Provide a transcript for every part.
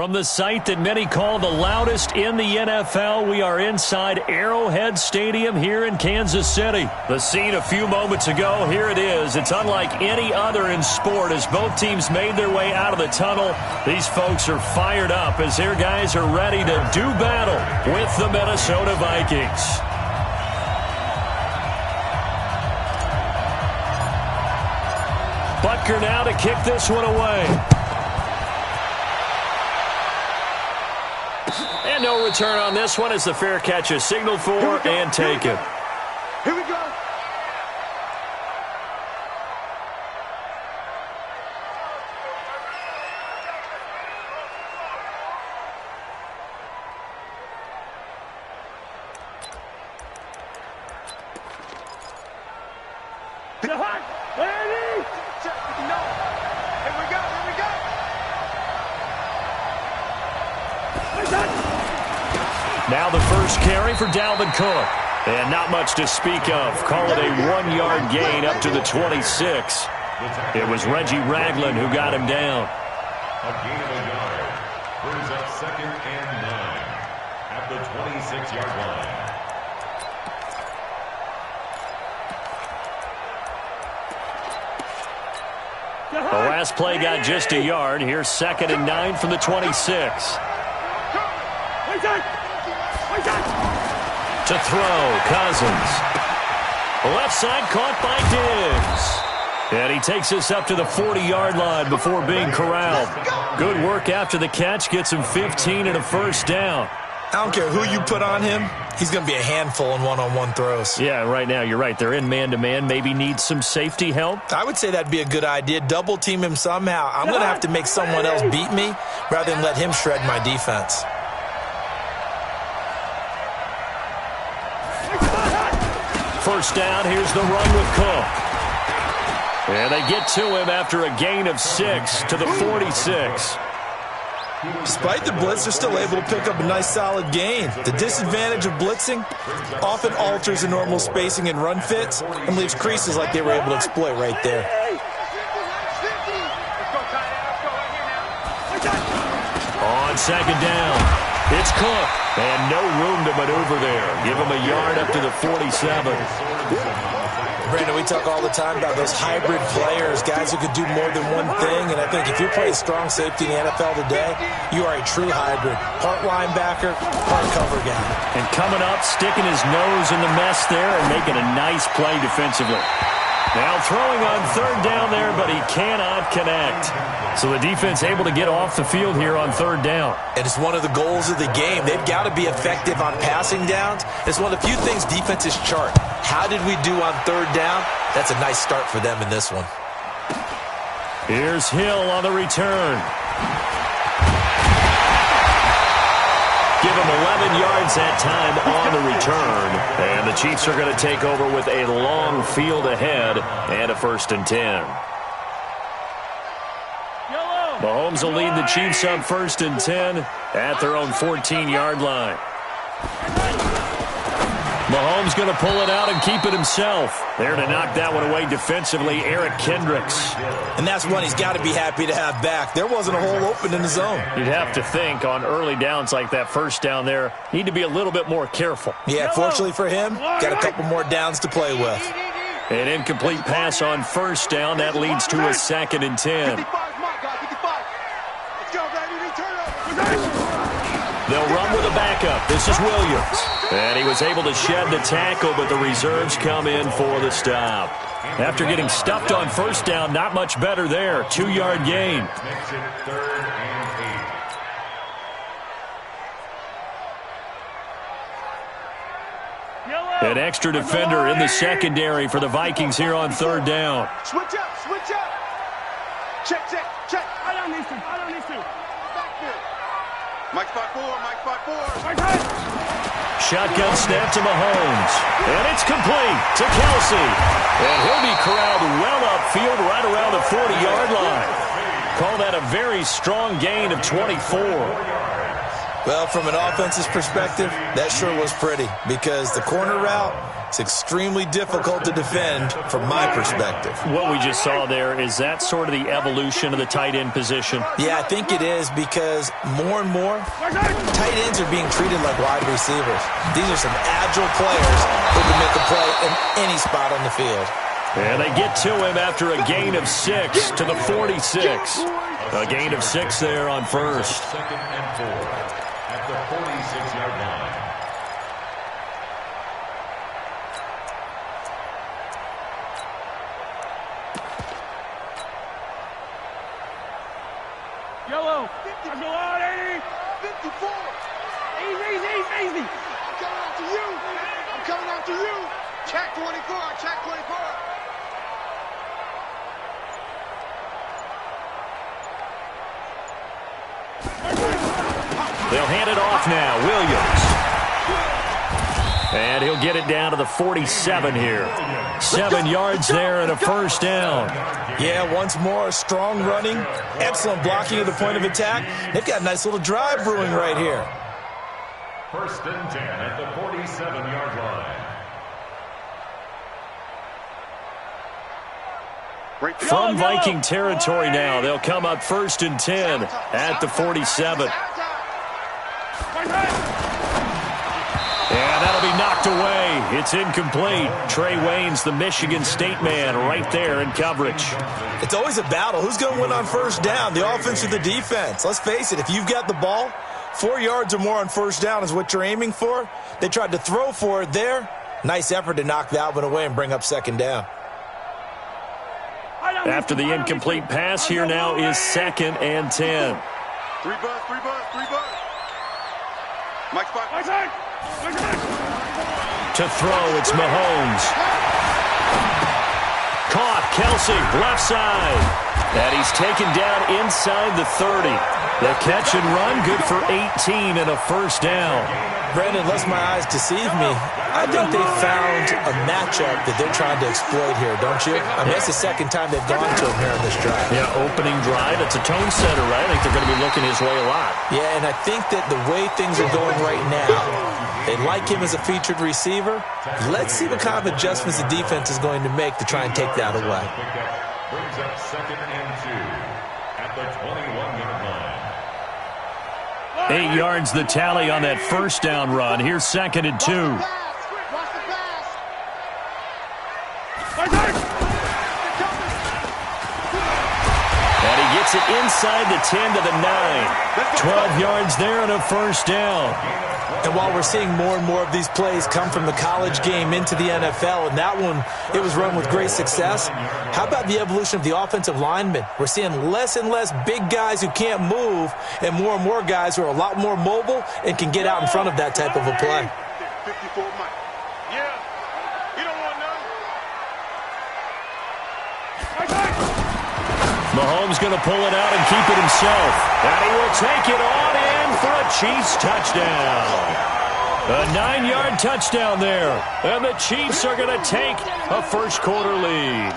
From the site that many call the loudest in the NFL, we are inside Arrowhead Stadium here in Kansas City. The scene a few moments ago, here it is. It's unlike any other in sport as both teams made their way out of the tunnel. These folks are fired up as their guys are ready to do battle with the Minnesota Vikings. Butker now to kick this one away. And no return on this one as the fair catch is signaled for and taken. Here we go. Now the first carry for Dalvin Cook. And not much to speak of. Call it a 1-yard gain up to the 26. It was Reggie Ragland who got him down. A gain of a yard. Brings up 2nd and 9 at the 26-yard line. The last play got just a yard. Here's 2nd and 9 from the 26. To throw, Cousins. Left side caught by Diggs. And he takes us up to the 40-yard line before being corralled. Good work after the catch. Gets him 15 and a first down. I don't care who you put on him. He's going to be a handful in one-on-one throws. Yeah, right now, you're right. They're in man-to-man. Maybe need some safety help. I would say that'd be a good idea. Double team him somehow. I'm going to have to make someone else beat me rather than let him shred my defense. First down, here's the run with Cook. And they get to him after a gain of 6 to the 46. Despite the blitz, they're still able to pick up a nice solid gain. The disadvantage of blitzing often alters the normal spacing and run fits and leaves creases like they were able to exploit right there. On 2nd down, it's Cook. And no room to maneuver there. Give him a yard up to the 47. Brandon, we talk all the time about those hybrid players, guys who could do more than one thing. And I think if you're playing strong safety in the NFL today, you are a true hybrid. Part linebacker, part cover guy. And coming up, sticking his nose in the mess there and making a nice play defensively. Now throwing on 3rd down there, but he cannot connect. So the defense able to get off the field here on 3rd down. And it's one of the goals of the game. They've got to be effective on passing downs. It's one of the few things defenses chart. How did we do on 3rd down? That's a nice start for them in this one. Here's Hill on the return. Give him 11 yards that time on the return. And the Chiefs are going to take over with a long field ahead and a 1st and 10. Mahomes will lead the Chiefs on 1st and 10 at their own 14-yard line. Mahomes going to pull it out and keep it himself. There to knock that one away defensively, Eric Kendricks. And that's one he's got to be happy to have back. There wasn't a hole open in the zone. You'd have to think on early downs like that first down there, need to be a little bit more careful. Yeah, fortunately for him, got a couple more downs to play with. An incomplete pass on 1st down. That leads to a 2nd and 10. They'll run with a backup. This is Williams. And he was able to shed the tackle, but the reserves come in for the stop. After getting stuffed on 1st down, not much better there. 2-yard gain. Makes it 3rd and 8. An extra defender in the secondary for the Vikings here on 3rd down. Switch up, switch up. Check, check, check. I don't need to. Backfield. Mike spot 4, Mike spot 4. Shotgun snap to Mahomes. And it's complete to Kelsey. And he'll be corralled well upfield right around the 40-yard line. Call that a very strong gain of 24. Well, from an offensive perspective, that sure was pretty because the corner route is extremely difficult to defend from my perspective. What we just saw there, is that sort of the evolution of the tight end position? Yeah, I think it is because more and more, tight ends are being treated like wide receivers. These are some agile players who can make a play in any spot on the field. And they get to him after a gain of 6 to the 46. A gain of 6 there on first. Second and 4 at the 46-yard line. Yellow. 50. Go out, 80. 54. Easy. I'm coming after you. I'm coming after you. Check 24. Check 24. They'll hand it off now. Williams. And he'll get it down to the 47 here. 7 yards there and a first down. Yeah, once more, strong running, excellent blocking at the point of attack. They've got a nice little drive brewing right here. First and 10 at the 47-yard line. From Viking territory now, they'll come up first and 10 at the 47. And that'll be knocked away. It's incomplete. Trey Wayne's the Michigan State man right there in coverage. It's always a battle. Who's going to win on first down, the offense or the defense? Let's face it, if you've got the ball, 4 yards or more on first down is what you're aiming for. They tried to throw for it there. Nice effort to knock that one away and bring up second down. After the incomplete pass, here now is second and 10. 3 buzz. Mike spot. To throw, it's Mahomes. Caught, Kelsey, left side. And he's taken down inside the 30. The catch and run, good for 18 and a first down. Brandon, unless my eyes deceive me, I think they found a matchup that they're trying to exploit here, don't you? I mean, it's the second time they've gone to him here on this drive. Yeah, opening drive. It's a tone setter, right? I think they're going to be looking his way a lot. Yeah, and I think that the way things are going right now, they like him as a featured receiver. Let's see what kind of adjustments the defense is going to make to try and take that away. Brings up second and 2 at the 21-yard line. 8 yards the tally on that first down run. Here's second and 2. And he gets it inside the 10 to the 9. 12 yards there and a first down. And while we're seeing more and more of these plays come from the college game into the NFL, and that one, it was run with great success, how about the evolution of the offensive linemen? We're seeing less and less big guys who can't move and more guys who are a lot more mobile and can get out in front of that type of a play. 54 Mike. Yeah. You don't want none. Mahomes going to pull it out and keep it himself. And he will take it on in for a Chiefs touchdown. A 9-yard touchdown there. And the Chiefs are going to take a first-quarter lead.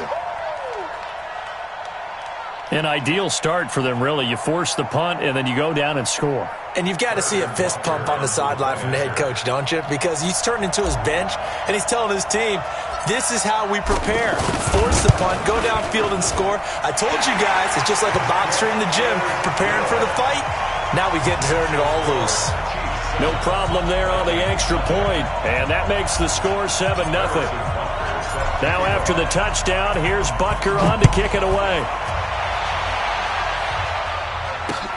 An ideal start for them, really. You force the punt, and then you go down and score. And you've got to see a fist pump on the sideline from the head coach, don't you? Because he's turned into his bench, and he's telling his team, this is how we prepare. Force the punt, go downfield and score. I told you guys, it's just like a boxer in the gym preparing for the fight. Now we get to turn it all loose. No problem there on the extra point, and that makes the score 7-0. Now after the touchdown, here's Butker on to kick it away.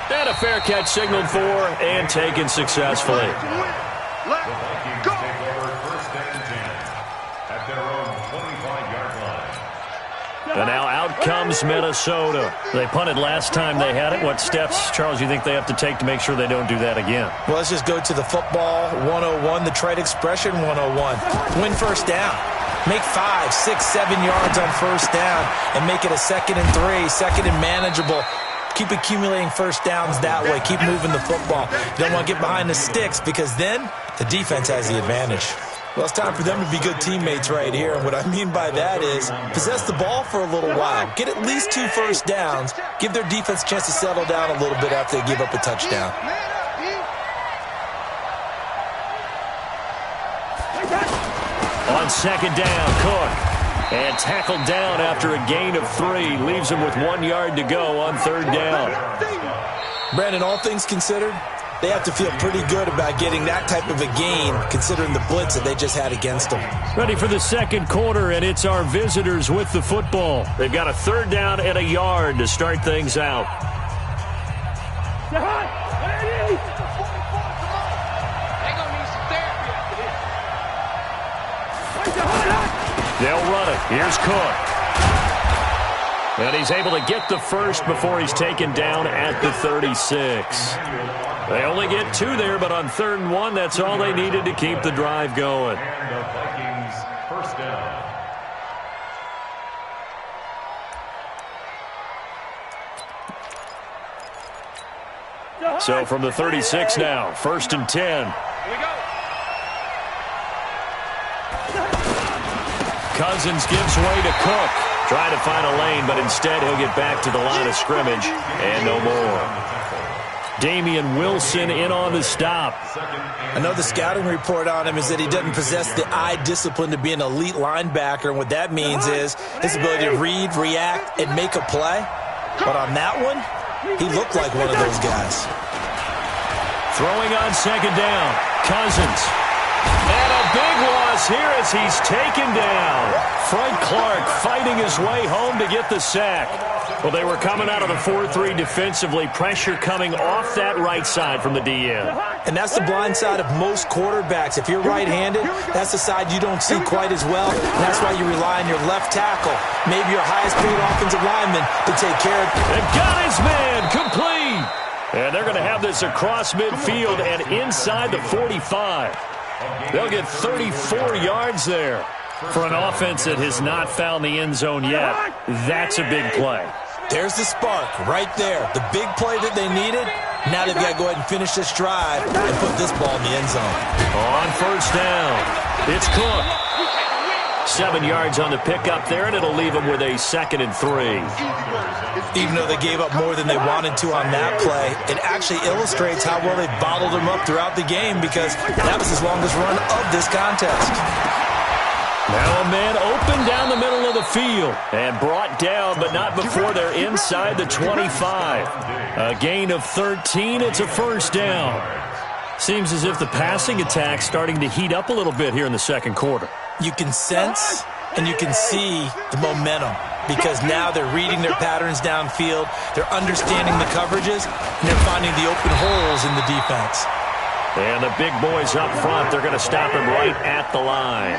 And a fair catch signaled for and taken successfully. Vikings take over first and 10 at their own 25-yard line. And now out comes Minnesota. They punted last time they had it. What steps, Charles, you think they have to take to make sure they don't do that again? Well, let's just go to the football 101, the trade expression 101. Win first down. Make 5, 6, 7 yards on first down and make it a 2nd and 3, 2nd and manageable. Keep accumulating first downs that way. Keep moving the football. You don't want to get behind the sticks because then the defense has the advantage. Well, it's time for them to be good teammates right here. And what I mean by that is possess the ball for a little while. Get at least 2 first downs. Give their defense a chance to settle down a little bit after they give up a touchdown. On second down, Cook. And tackled down after a gain of 3. Leaves him with 1 yard to go on third down. Brandon, all things considered, they have to feel pretty good about getting that type of a gain, considering the blitz that they just had against them. Ready for the second quarter, and it's our visitors with the football. They've got a third down and a yard to start things out. They'll run it. Here's Cook. And he's able to get the first before he's taken down at the 36. They only get 2 there, but on 3rd and 1, that's all they needed to keep the drive going. And the Vikings first down. So from the 36 now, 1st and 10. Here we go. Cousins gives way to Cook. Trying to find a lane, but instead he'll get back to the line of scrimmage and no more. Damian Wilson in on the stop. I know the scouting report on him is that he doesn't possess the eye discipline to be an elite linebacker, and what that means is his ability to read, react, and make a play. But on that one, he looked like one of those guys. Throwing on second down, Cousins. And a big loss here as he's taken down. Frank Clark fighting his way home to get the sack. Well, they were coming out of the 4-3 defensively. Pressure coming off that right side from the DN. And that's the blind side of most quarterbacks. If you're right-handed, that's the side you don't see quite as well. And that's why you rely on your left tackle, maybe your highest-paid offensive lineman, to take care of it. They've got his man complete. And they're going to have this across midfield and inside the 45. They'll get 34 yards there. For an offense that has not found the end zone yet, that's a big play. There's the spark right there. The big play that they needed. Now they've got to go ahead and finish this drive and put this ball in the end zone. On first down, it's Cook. 7 yards on the pickup there, and it'll leave them with a 2nd and 3. Even though they gave up more than they wanted to on that play, it actually illustrates how well they bottled them up throughout the game, because that was his longest run of this contest. Now a man open down the middle of the field and brought down, but not before they're inside the 25. A gain of 13. It's a first down. Seems as if the passing attack's starting to heat up a little bit here in the second quarter. You can sense and you can see the momentum, because now they're reading their patterns downfield, they're understanding the coverages, and they're finding the open holes in the defense. And the big boys up front, they're going to stop him right at the line.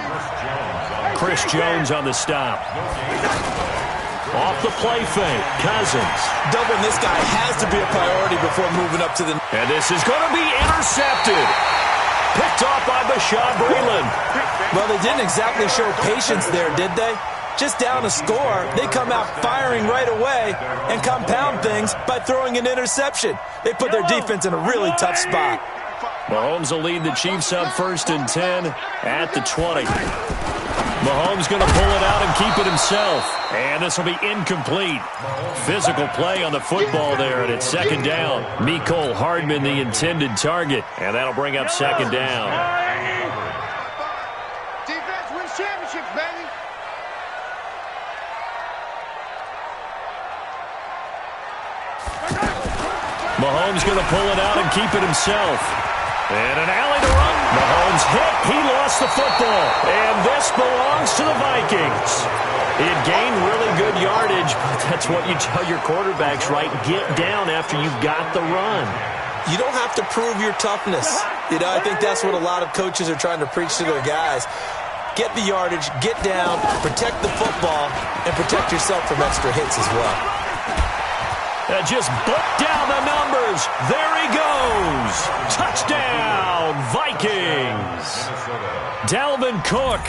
Chris Jones on the stop. Off the play fake, Cousins. Doubling this guy has to be a priority before moving up to the... And this is going to be intercepted. Picked off by Bashaud Breeland. Well, they didn't exactly show patience there, did they? Just down a score, they come out firing right away and compound things by throwing an interception. They put their defense in a really tough spot. Mahomes will lead the Chiefs up 1st and 10 at the 20. Mahomes going to pull it out and keep it himself. And this will be incomplete. Physical play on the football there, and it's 2nd down. Mecole Hardman, the intended target. And that'll bring up 2nd down. Defense wins championships, baby. Mahomes going to pull it out and keep it himself. And an alley to run. Mahomes hit. He lost the football. And this belongs to the Vikings. He had gained really good yardage, but that's what you tell your quarterbacks, right? Get down after you've got the run. You don't have to prove your toughness. You know, I think that's what a lot of coaches are trying to preach to their guys. Get the yardage, get down, protect the football, and protect yourself from extra hits as well. Just book down the numbers. There he goes. Touchdown, Vikings. Dalvin Cook,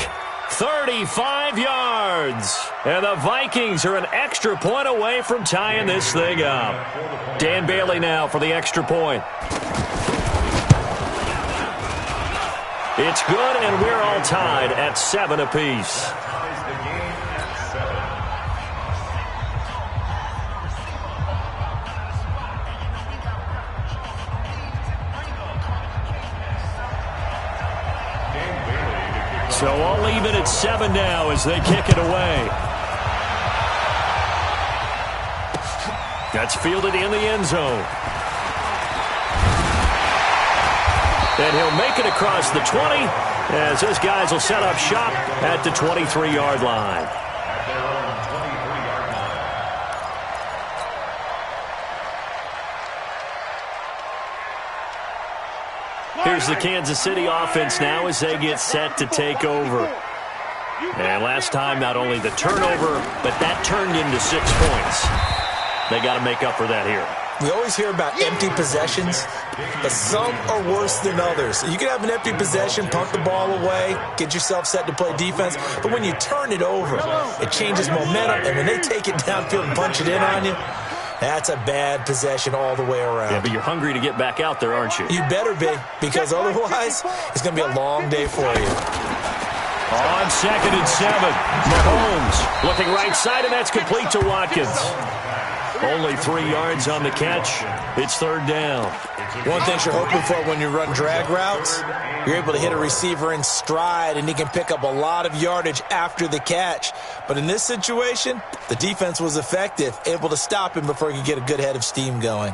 35 yards. And the Vikings are an extra point away from tying this thing up. Dan Bailey now for the extra point. It's good, and we're all tied at 7 apiece. So I'll leave it at 7 now as they kick it away. That's fielded in the end zone. And he'll make it across the 20 as his guys will set up shop at the 23-yard line. At their own 23-yard line. Here's the Kansas City offense now as they get set to take over. And last time, not only the turnover, but that turned into 6 points. They got to make up for that here. We always hear about empty possessions, but some are worse than others. You can have an empty possession, punt the ball away, get yourself set to play defense, but when you turn it over, it changes momentum, and when they take it downfield and punch it in on you, that's a bad possession all the way around. Yeah, but you're hungry to get back out there, aren't you? You better be, because otherwise, it's going to be a long day for you. On 2nd and 7, Mahomes looking right side, and that's complete to Watkins. Only 3 yards on the catch. It's 3rd down. One thing you're hoping for when you run drag routes, you're able to hit a receiver in stride, and he can pick up a lot of yardage after the catch. But in this situation, the defense was effective, able to stop him before he could get a good head of steam going.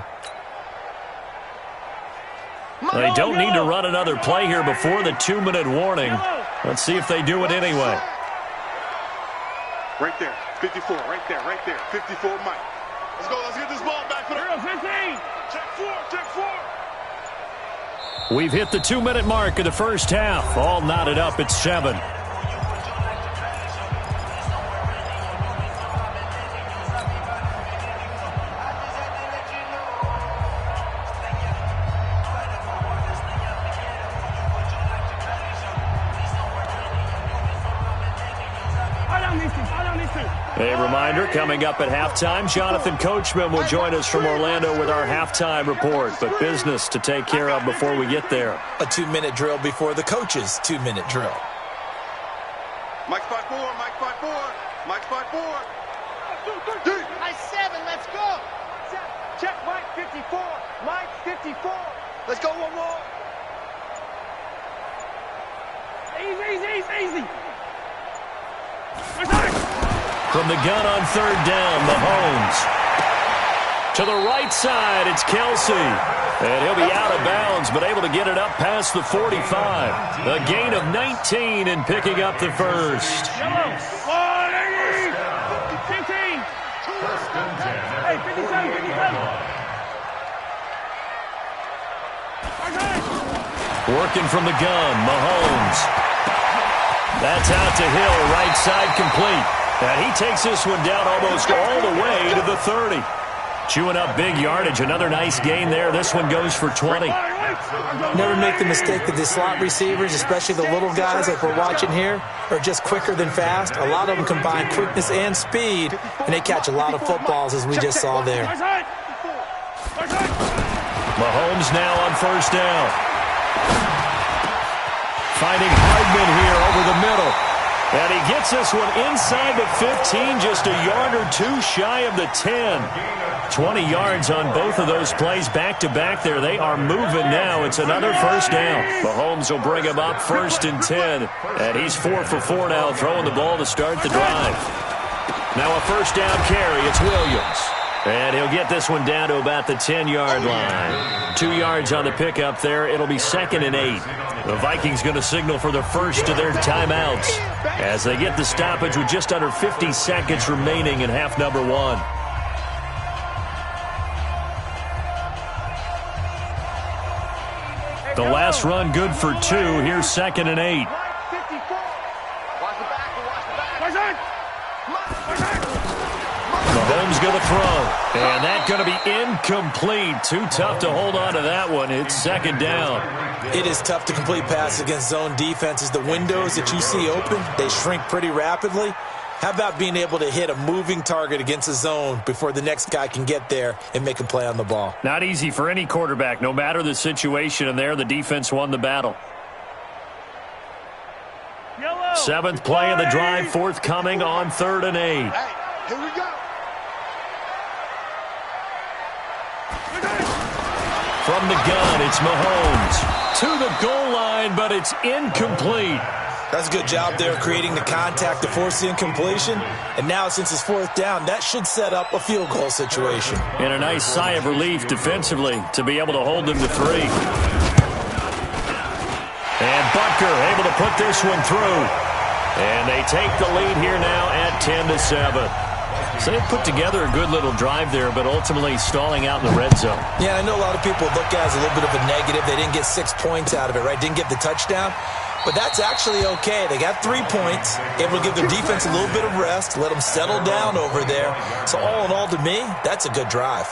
They don't need to run another play here before the 2-minute warning. Let's see if they do it anyway. Right there, 54, right there, 54, Mike. Let's go, let's get this ball back. Put it on 15. Check 4. We've hit the 2-minute mark of the first half. All knotted up at 7. A reminder, coming up at halftime, Jonathan Coachman will join us from Orlando with our halftime report, but business to take care of before we get there. A 2-minute drill before the coach's 2-minute drill. Mike spot 4, Mike spot 4, Mike spot 4. Nice 7, let's go. Check Mike 54, Mike 54. Let's go one more. Easy. From the gun on 3rd down, Mahomes. To the right side, it's Kelsey. And he'll be out of bounds, but able to get it up past the 45. A gain of 19 and picking up the first. Working from the gun, Mahomes. That's out to Hill, right side complete. And he takes this one down almost all the way to the 30. Chewing up big yardage. Another nice gain there. This one goes for 20. Never make the mistake that the slot receivers, especially the little guys like we're watching here, are just quicker than fast. A lot of them combine quickness and speed, and they catch a lot of footballs, as we just saw there. Mahomes now on 1st down. Finding Hardman here over the middle. And he gets this one inside the 15, just a yard or 2 shy of the 10. 20 yards on both of those plays back-to-back there. They are moving now. It's another 1st down. Mahomes will bring him up 1st and 10. And he's 4 for 4 now, throwing the ball to start the drive. Now a 1st down carry. It's Williams. And he'll get this one down to about the 10-yard line. 2 yards on the pickup there. It'll be 2nd and 8. The Vikings going to signal for the first of their timeouts as they get the stoppage with just under 50 seconds remaining in half number 1. The last run good for 2. Here's 2nd and 8. Mahomes going to throw. And that's going to be incomplete. Too tough to hold on to that one. It's 2nd down. It is tough to complete passes against zone defenses. The windows that you see open, they shrink pretty rapidly. How about being able to hit a moving target against a zone before the next guy can get there and make a play on the ball? Not easy for any quarterback, no matter the situation, and there the defense won the battle. 7th play of the drive, forthcoming on 3rd and 8. Hey, here we go. From the gun, it's Mahomes. To the goal line, but it's incomplete. That's a good job there creating the contact to force the incompletion. And now, since it's 4th down, that should set up a field goal situation. And a nice sigh of relief defensively to be able to hold them to 3. And Butker able to put this one through. And they take the lead here now at 10-7. So they put together a good little drive there, but ultimately stalling out in the red zone. Yeah, I know a lot of people look at it as a little bit of a negative. They didn't get 6 points out of it, right? Didn't get the touchdown. But that's actually okay. They got 3 points, able to give their defense a little bit of rest, let them settle down over there. So all in all, to me, that's a good drive.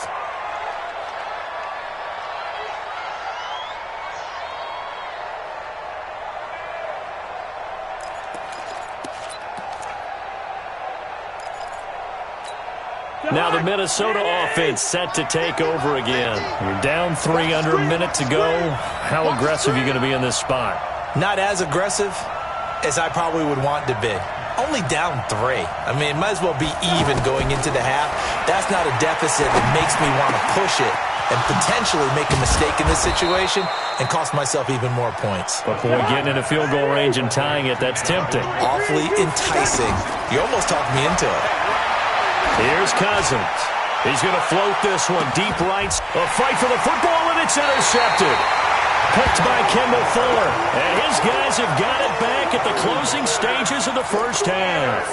Now the Minnesota offense set to take over again. You're down 3 under a minute to go. How aggressive are you going to be in this spot? Not as aggressive as I probably would want to be. Only down 3. I mean, it might as well be even going into the half. That's not a deficit that makes me want to push it and potentially make a mistake in this situation and cost myself even more points. But boy, getting in a field goal range and tying it, that's tempting. Awfully enticing. You almost talked me into it. Here's Cousins. He's going to float this one deep right. A fight for the football, and it's intercepted. Picked by Kendall Fuller. And his guys have got it back at the closing stages of the first half.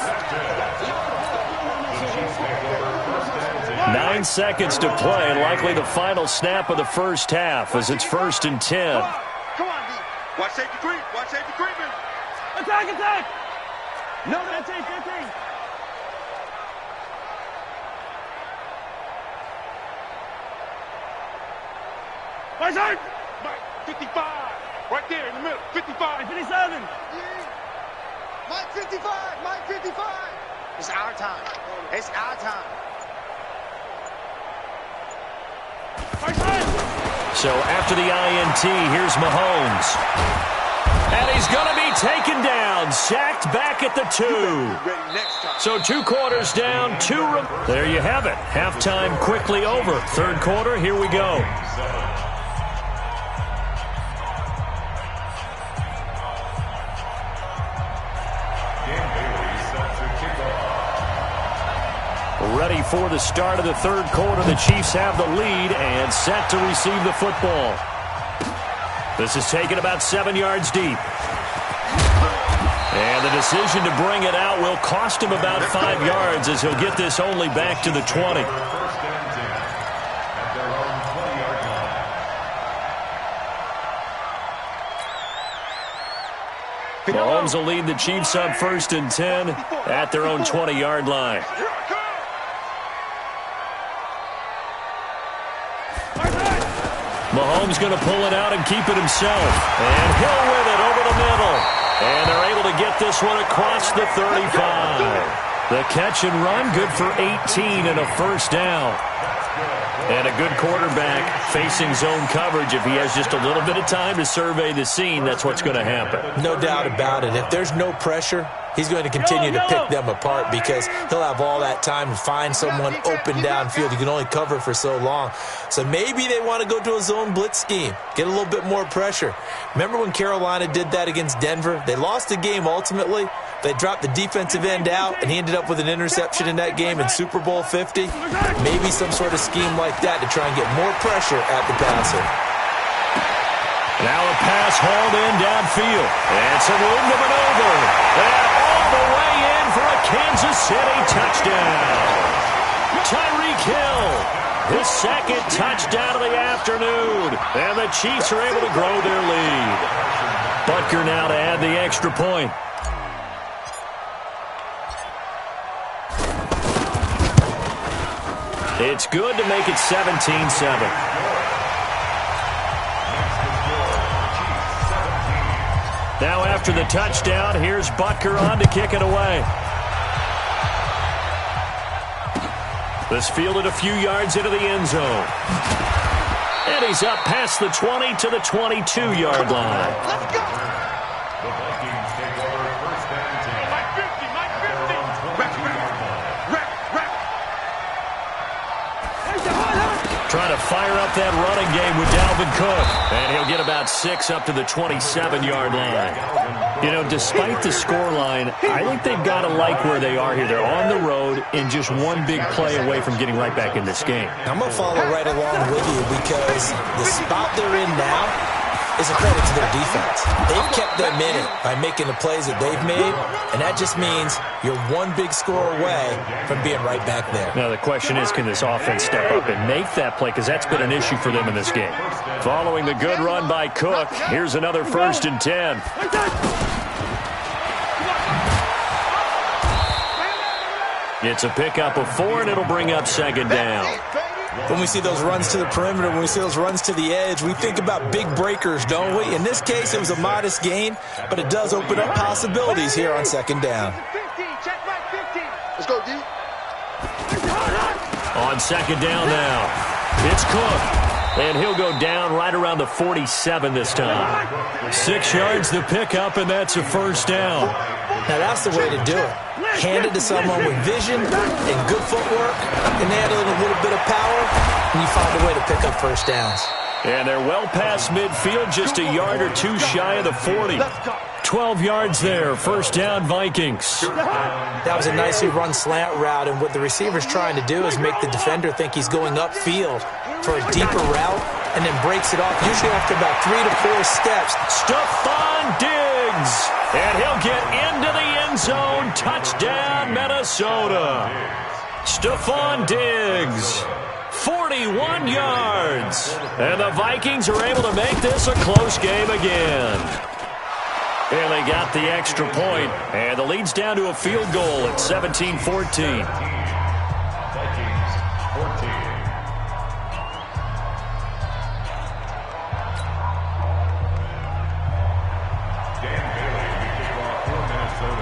9 seconds to play. Likely the final snap of the first half as it's 1st and 10. Come on, D. Watch safety creep. Watch safety creeping. Attack, attack! No, that's it, that's it. Watch out! 55. Right there in the middle. 55. 57. Mike 55. Mike 55. It's our time. It's our time. So after the INT, here's Mahomes. And he's going to be taken down. Sacked back at the 2. So 2 quarters down, 2. There you have it. Halftime quickly over. 3rd quarter, here we go. Ready for the start of the 3rd quarter. The Chiefs have the lead and set to receive the football. This is taken about 7 yards deep. And the decision to bring it out will cost him about 5 yards as he'll get this only back to the 20. Mahomes will lead the Chiefs up 1st and 10 at their own 20-yard line. Mahomes going to pull it out and keep it himself. And Hill with it over the middle. And they're able to get this one across the 35. The catch and run, good for 18 and a 1st down. And a good quarterback facing zone coverage. If he has just a little bit of time to survey the scene, that's what's going to happen. No doubt about it. If there's no pressure, he's going to continue to pick them apart because he'll have all that time to find someone open downfield. You can only cover for so long. So maybe they want to go to a zone blitz scheme, get a little bit more pressure. Remember when Carolina did that against Denver? They lost the game ultimately. They dropped the defensive end out, and he ended up with an interception in that game in Super Bowl 50. Maybe some sort of scheme like that to try and get more pressure at the passer. Now a pass hauled in downfield. And some room to maneuver. And all the way in for a Kansas City touchdown. Tyreek Hill, his 2nd touchdown of the afternoon. And the Chiefs are able to grow their lead. Butker now to add the extra point. It's good to make it 17-7. Now after the touchdown, here's Butker on to kick it away. This fielded a few yards into the end zone. And he's up past the 20 to the 22-yard line. Let's go. The Vikings take over 1st and 10. Mike 50. Mike 50. Rack. Trying to fire up that running game with Dalvin Cook. And he'll get about 6 up to the 27-yard line. You know, despite the scoreline, I think they've got to like where they are here. They're on the road and just one big play away from getting right back in this game. I'm going to follow right along with you because the spot they're in now is a credit to their defense. They've kept them in it by making the plays that they've made, and that just means you're one big score away from being right back there. Now, the question is, can this offense step up and make that play? Because that's been an issue for them in this game. Following the good run by Cook, here's another 1st and 10. It's a pickup of 4, and it'll bring up 2nd down. When we see those runs to the perimeter, when we see those runs to the edge, we think about big breakers, don't we? In this case, it was a modest gain, but it does open up possibilities here on 2nd down. Let's go, D. On 2nd down now, it's Cook, and he'll go down right around the 47 this time. 6 yards the pickup, and that's a 1st down. Now, that's the way to do it. Hand it to someone with vision and good footwork, and add a little bit of power, and you find a way to pick up 1st downs. And they're well past midfield, just a yard or 2 shy of the 40. 12 yards there, 1st down Vikings. That was a nicely run slant route, and what the receiver's trying to do is make the defender think he's going upfield for a deeper route, and then breaks it off, usually after about 3 to 4 steps. Stephon Diggs, and he'll get into the end zone. Touchdown, Minnesota. Stephon Diggs, 41 yards. And the Vikings are able to make this a close game again. And they got the extra point, and the lead's down to a field goal at 17-14. Vikings 14.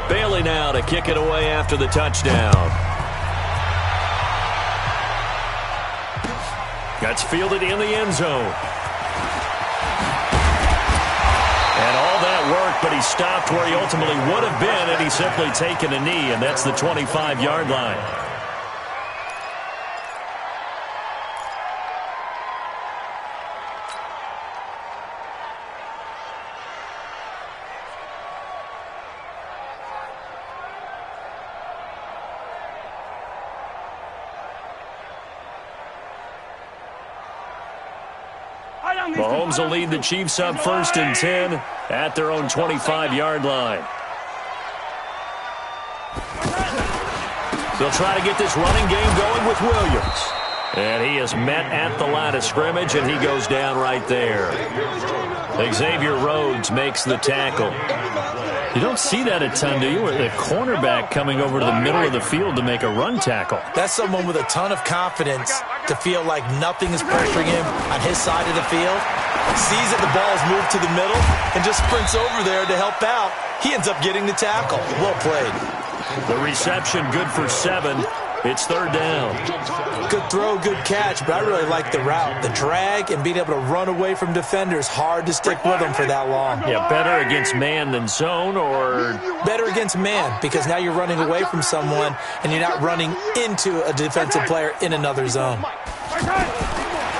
Bailey now to kick it away after the touchdown. That's fielded in the end zone. And all that work, but he stopped where he ultimately would have been, and he's simply taken a knee, and that's the 25-yard line. Mahomes will lead the Chiefs up 1st and 10 at their own 25-yard line. They'll try to get this running game going with Williams. And he is met at the line of scrimmage, and he goes down right there. Xavier Rhodes makes the tackle. You don't see that a ton, do you? With a cornerback coming over to the middle of the field to make a run tackle. That's someone with a ton of confidence to feel like nothing is pressuring him on his side of the field. Sees that the ball is moved to the middle and just sprints over there to help out. He ends up getting the tackle. Well played. The reception good for 7. It's 3rd down. Good throw, good catch, but I really like the route. The drag and being able to run away from defenders, hard to stick with them for that long. Yeah, better against man than zone, or? Better against man, because now you're running away from someone and you're not running into a defensive player in another zone.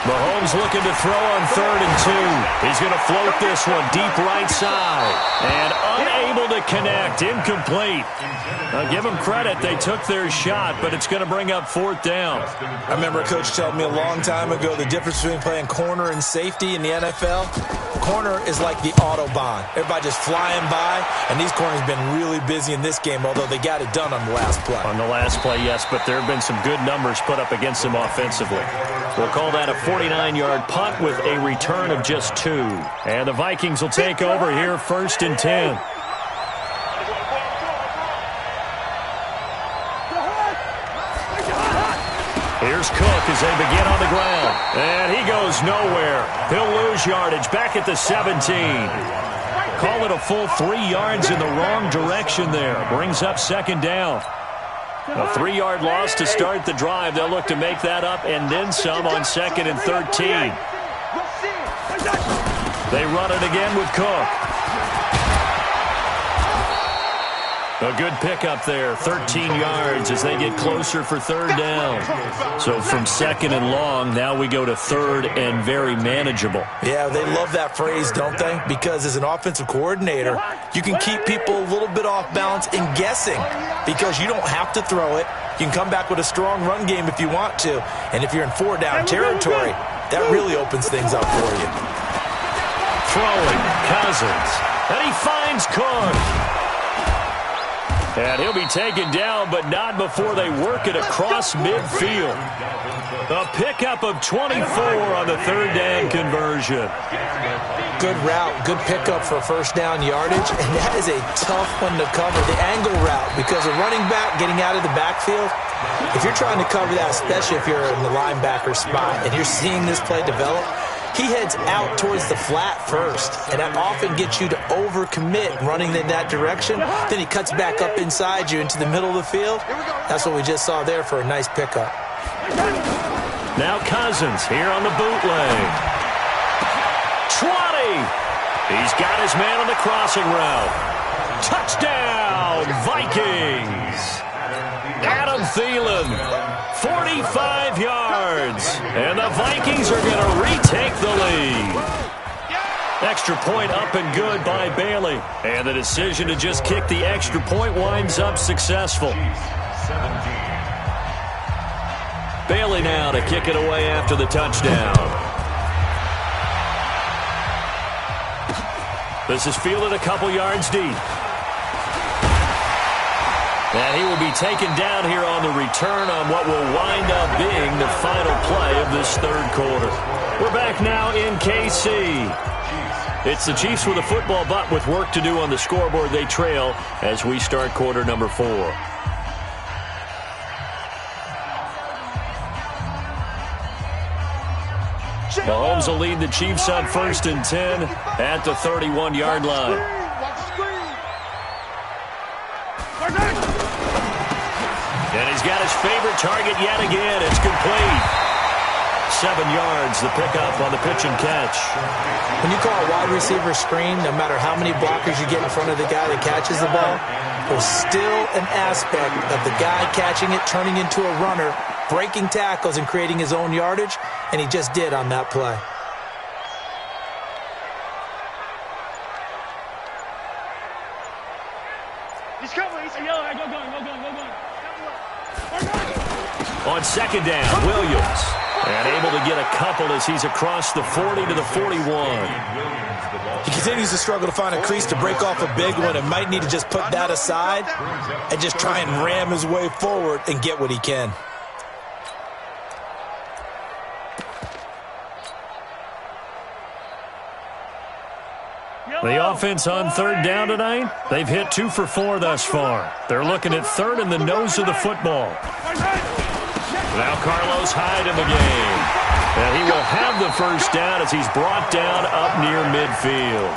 Mahomes looking to throw on 3rd and 2. He's going to float this one deep right side. And unable to connect. Incomplete. Now, give them credit. They took their shot, but it's going to bring up 4th down. I remember a coach telling me a long time ago the difference between playing corner and safety in the NFL. Corner is like the Autobahn. Everybody just flying by, and these corners have been really busy in this game, although they got it done on the last play. On the last play, yes, but there have been some good numbers put up against them offensively. We'll call that a 49-yard punt with a return of just 2. And the Vikings will take over here, 1st and 10. Here's Cook as they begin on the ground. And he goes nowhere. He'll lose yardage back at the 17. Call it a full 3 yards in the wrong direction there. Brings up 2nd down. A 3-yard loss to start the drive. They'll look to make that up and then some on 2nd and 13. They run it again with Cook. A good pickup there, 13 yards as they get closer for third down. So from second and long, now we go to third and very manageable. Yeah, they love that phrase, don't they? Because as an offensive coordinator, you can keep people a little bit off balance and guessing because you don't have to throw it. You can come back with a strong run game if you want to. And if you're in four-down territory, that really opens things up for you. Throwing, Cousins, and he finds Cook. And he'll be taken down, but not before they work it across midfield. A pickup of 24 on the third down conversion. Good route, good pickup for first down yardage, and that is a tough one to cover, the angle route, because a running back getting out of the backfield, if you're trying to cover that, especially if you're in the linebacker spot, and you're seeing this play develop, he heads out towards the flat first, and that often gets you to overcommit running in that direction. Then he cuts back up inside you into the middle of the field. That's what we just saw there for a nice pickup. Now Cousins here on the bootleg. 20! He's got his man on the crossing route. Touchdown, Vikings! Adam Thielen, 45 yards. And the Vikings are going to retake the lead. Extra point up and good by Bailey. And the decision to just kick the extra point winds up successful. Bailey now to kick it away after the touchdown. This is fielded a couple yards deep. And he will be taken down here on the return on what will wind up being the final play of this third quarter. We're back now in KC. It's the Chiefs with a football, but with work to do on the scoreboard. They trail as we start quarter number 4. Mahomes will lead the Chiefs on 1st and 10 at the 31-yard line. And he's got his favorite target yet again. It's complete. 7 yards, the pickup on the pitch and catch. When you call a wide receiver screen, no matter how many blockers you get in front of the guy that catches the ball, there's still an aspect of the guy catching it, turning into a runner, breaking tackles and creating his own yardage, and he just did on that play. He's coming. He's yelling. Go going. On second down, Williams. And able to get a couple as he's across the 40 to the 41. He continues to struggle to find a crease to break off a big one and might need to just put that aside and just try and ram his way forward and get what he can. The offense on third down tonight, they've hit 2 for 4 thus far. They're looking at third in the nose of the football. Now Carlos Hyde in the game. And he will have the first down as he's brought down up near midfield.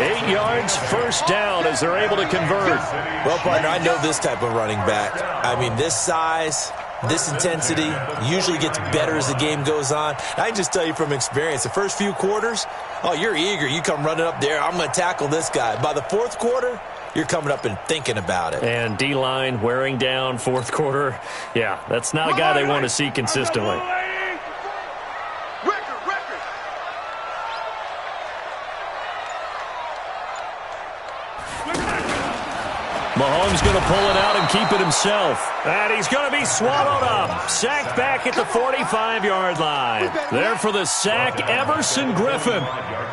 8 yards, first down as they're able to convert. Well, partner, I know this type of running back. I mean, this size, this intensity usually gets better as the game goes on. I can just tell you from experience, the first few quarters, oh, you're eager. You come running up there. I'm going to tackle this guy. By the fourth quarter, you're coming up and thinking about it. And D-line wearing down fourth quarter. Yeah, that's not a guy they want to see consistently. Mahomes going to pull it out and keep it himself. And he's going to be swallowed up. Sacked back at the 45-yard line. There for the sack, Everson Griffin.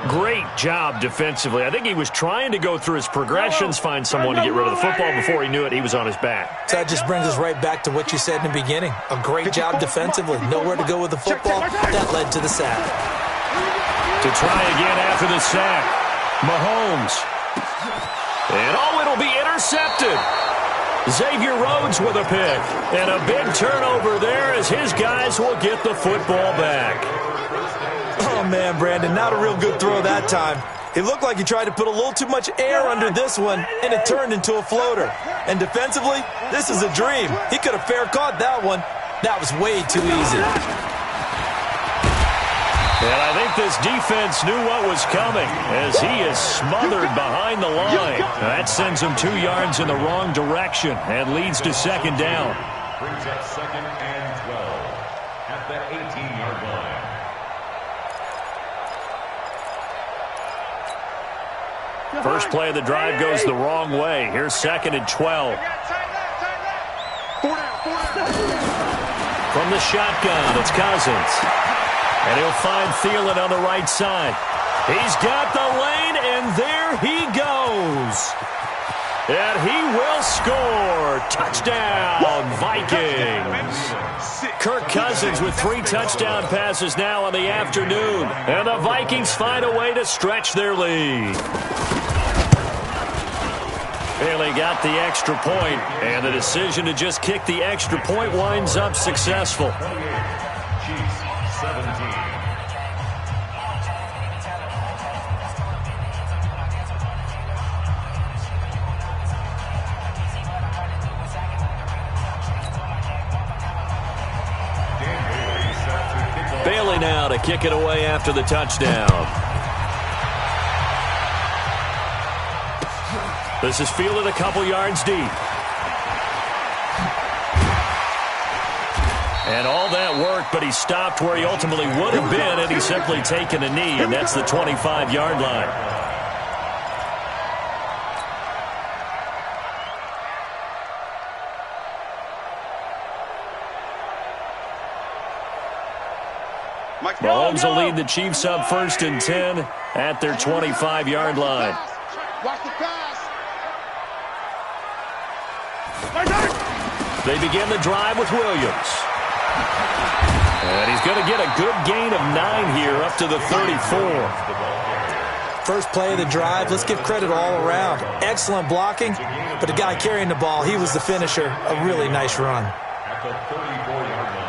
Great job defensively. I think he was trying to go through his progressions, find someone to get rid of the football. Before he knew it, he was on his back. So that just brings us right back to what you said in the beginning. A great job defensively. Nowhere to go with the football. That led to the sack. To try again after the sack. Mahomes. And it'll be intercepted. Xavier Rhodes with a pick. And a big turnover there as his guys will get the football back. Oh, man, Brandon, not a real good throw that time. It looked like he tried to put a little too much air under this one, and it turned into a floater. And defensively, this is a dream. He could have fair caught that one. That was way too easy. And I think this defense knew what was coming as he is smothered behind the line. That sends him 2 yards in the wrong direction and leads to second down. Brings up 2nd and 12 at the 18-yard line. First play of the drive goes the wrong way. Here's 2nd and 12. From the shotgun, it's Cousins. And he'll find Thielen on the right side. He's got the lane, and there he goes. And he will score. Touchdown, Vikings. Kirk Cousins with 3 touchdown passes now on the afternoon. And the Vikings find a way to stretch their lead. Bailey got the extra point, and the decision to just kick the extra point winds up successful. Chiefs 17. Bailey now to kick it away after the touchdown. This is fielded a couple yards deep. And all that work, but he stopped where he ultimately would have been had he simply taken a knee, and that's the 25-yard line. Mahomes will lead the Chiefs up 1st and 10 at their 25-yard line. Watch the pass. They begin the drive with Williams. And he's going to get a good gain of 9 here up to the 34. First play of the drive, let's give credit all around. Excellent blocking, but the guy carrying the ball, he was the finisher. A really nice run. At the 34-yard line.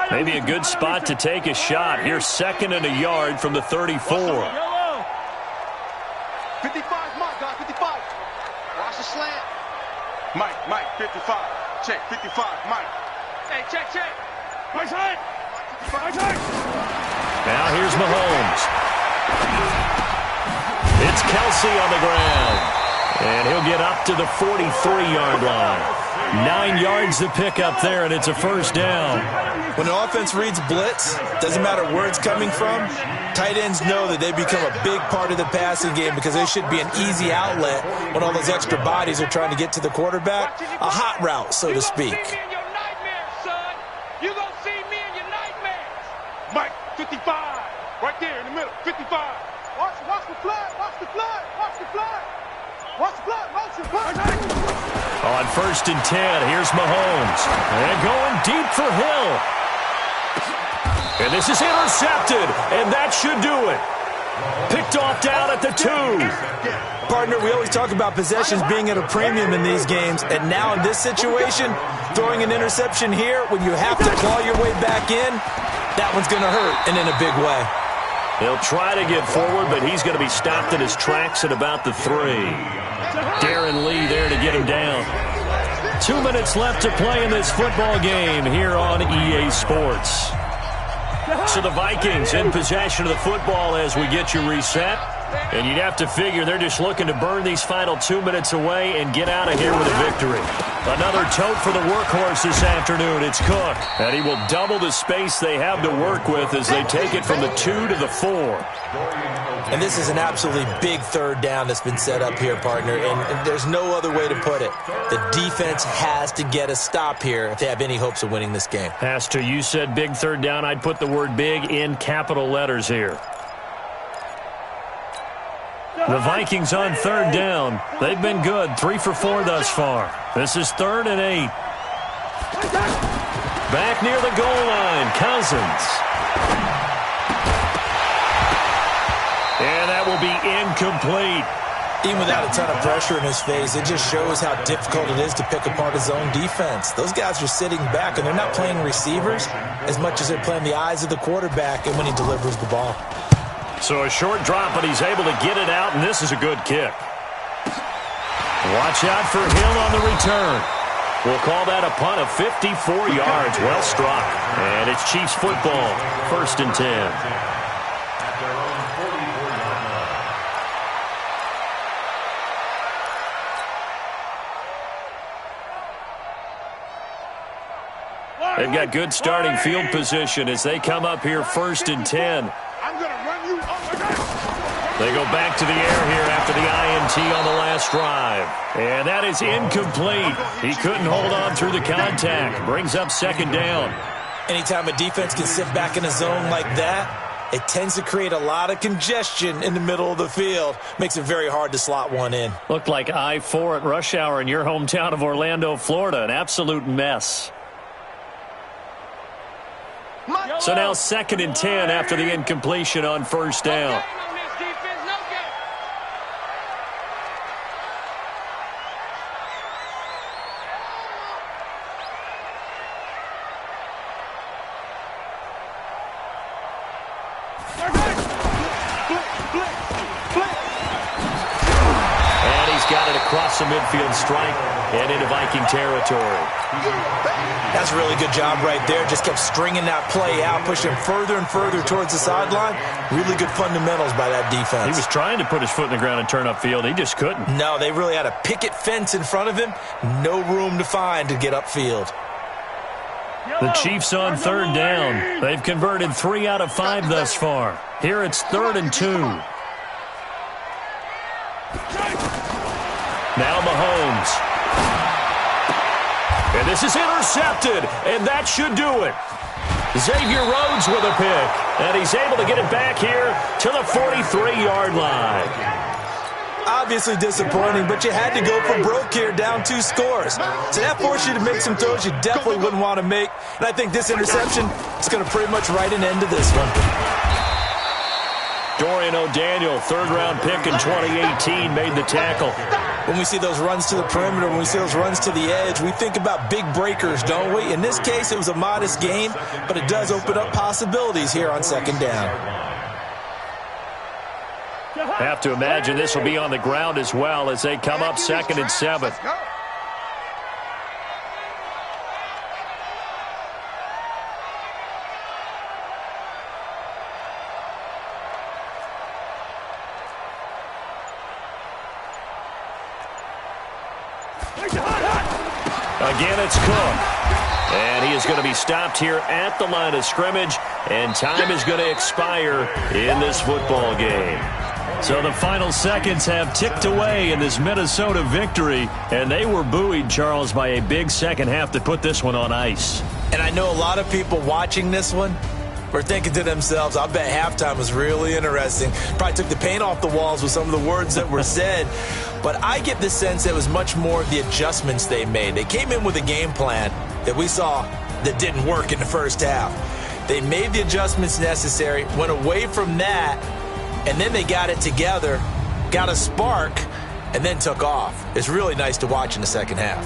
Maybe a good spot to take a shot. Here's 2nd and a yard from the 34. 55, Mike, guys, 55. Watch the slant. Mike, 55. Check, 55, Mike. Hey, check. Right side. Right side. Now here's Mahomes. It's Kelsey on the ground. And he'll get up to the 43-yard line. 9 yards to pick up there, and it's a first down. When an offense reads blitz, doesn't matter where it's coming from, tight ends know that they become a big part of the passing game because they should be an easy outlet when all those extra bodies are trying to get to the quarterback. A hot route, so to speak. You're going to see me in your nightmares. Mike, 55. Right there in the middle, 55. Watch the flood. Watch the flood. Watch the flood. Watch the flood. Watch the flood. On 1st and 10, here's Mahomes. And going deep for Hill. And this is intercepted, and that should do it. Picked off down at the 2. Partner, we always talk about possessions being at a premium in these games, and now in this situation, throwing an interception here when you have to claw your way back in, that one's going to hurt, and in a big way. He'll try to get forward, but he's going to be stopped in his tracks at about the 3. Darren Lee there to get him down. 2 minutes left to play in this football game here on EA Sports. So the Vikings in possession of the football as we get you reset. And you'd have to figure they're just looking to burn these final 2 minutes away and get out of here with a victory. Another tote for the workhorse this afternoon. It's Cook. And he will double the space they have to work with as they take it from the 2 to the 4. And this is an absolutely big 3rd down that's been set up here, partner. And there's no other way to put it. The defense has to get a stop here if they have any hopes of winning this game. Has to. You said big 3rd down. I'd put the word big in capital letters here. The Vikings on 3rd down. They've been good. 3 for 4 thus far. This is 3rd and 8. Back near the goal line, Cousins. And that will be incomplete. Even without a ton of pressure in his face, it just shows how difficult it is to pick apart his own defense. Those guys are sitting back, and they're not playing receivers as much as they're playing the eyes of the quarterback and when he delivers the ball. So a short drop, but he's able to get it out, and this is a good kick. Watch out for Hill on the return. We'll call that a punt of 54 yards. Well struck. And it's Chiefs football. 1st and 10. At their own 44-yard line. They've got good starting field position as they come up here 1st and 10. I'm going to run you up again. They go back to the air here after the INT on the last drive. And that is incomplete. He couldn't hold on through the contact. Brings up 2nd down. Anytime a defense can sit back in a zone like that, it tends to create a lot of congestion in the middle of the field. Makes it very hard to slot one in. Looked like I-4 at rush hour in your hometown of Orlando, Florida. An absolute mess. So now 2nd and 10 after the incompletion on 1st down. And he's got it across the midfield stripe and into Viking territory. That's a really good job right there. Just kept stringing that play out, pushing further and further towards the sideline. Really good fundamentals by that defense. He was trying to put his foot in the ground and turn upfield. He just couldn't. No, they really had a picket fence in front of him. No room to find to get upfield. The Chiefs on 3rd down. They've converted 3 out of 5 thus far. Here it's 3rd and 2. Now Mahomes. And this is intercepted, and that should do it. Xavier Rhodes with a pick, and he's able to get it back here to the 43-yard line. Obviously disappointing, but you had to go for broke here, down 2 scores. So that forced you to make some throws you definitely wouldn't want to make. And I think this interception is going to pretty much write an end to this one. Dorian O'Daniel, 3rd-round pick in 2018, made the tackle. When we see those runs to the perimeter, when we see those runs to the edge, we think about big breakers, don't we? In this case, it was a modest gain, but it does open up possibilities here on 2nd down. Have to imagine this will be on the ground as well as they come up 2nd and 7. Again, it's Cook. And he is going to be stopped here at the line of scrimmage, and time is going to expire in this football game. So the final seconds have ticked away in this Minnesota victory, and they were buoyed, Charles, by a big second half to put this one on ice. And I know a lot of people watching this one were thinking to themselves, I bet halftime was really interesting. Probably took the paint off the walls with some of the words that were said. But I get the sense that it was much more of the adjustments they made. They came in with a game plan that we saw that didn't work in the first half. They made the adjustments necessary, went away from that, and then they got it together, got a spark, and then took off. It's really nice to watch in the second half.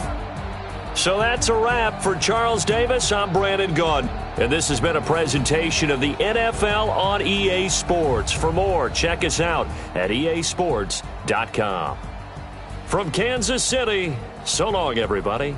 So that's a wrap for Charles Davis. I'm Brandon Gaudin, and this has been a presentation of the NFL on EA Sports. For more, check us out at easports.com. From Kansas City, so long, everybody.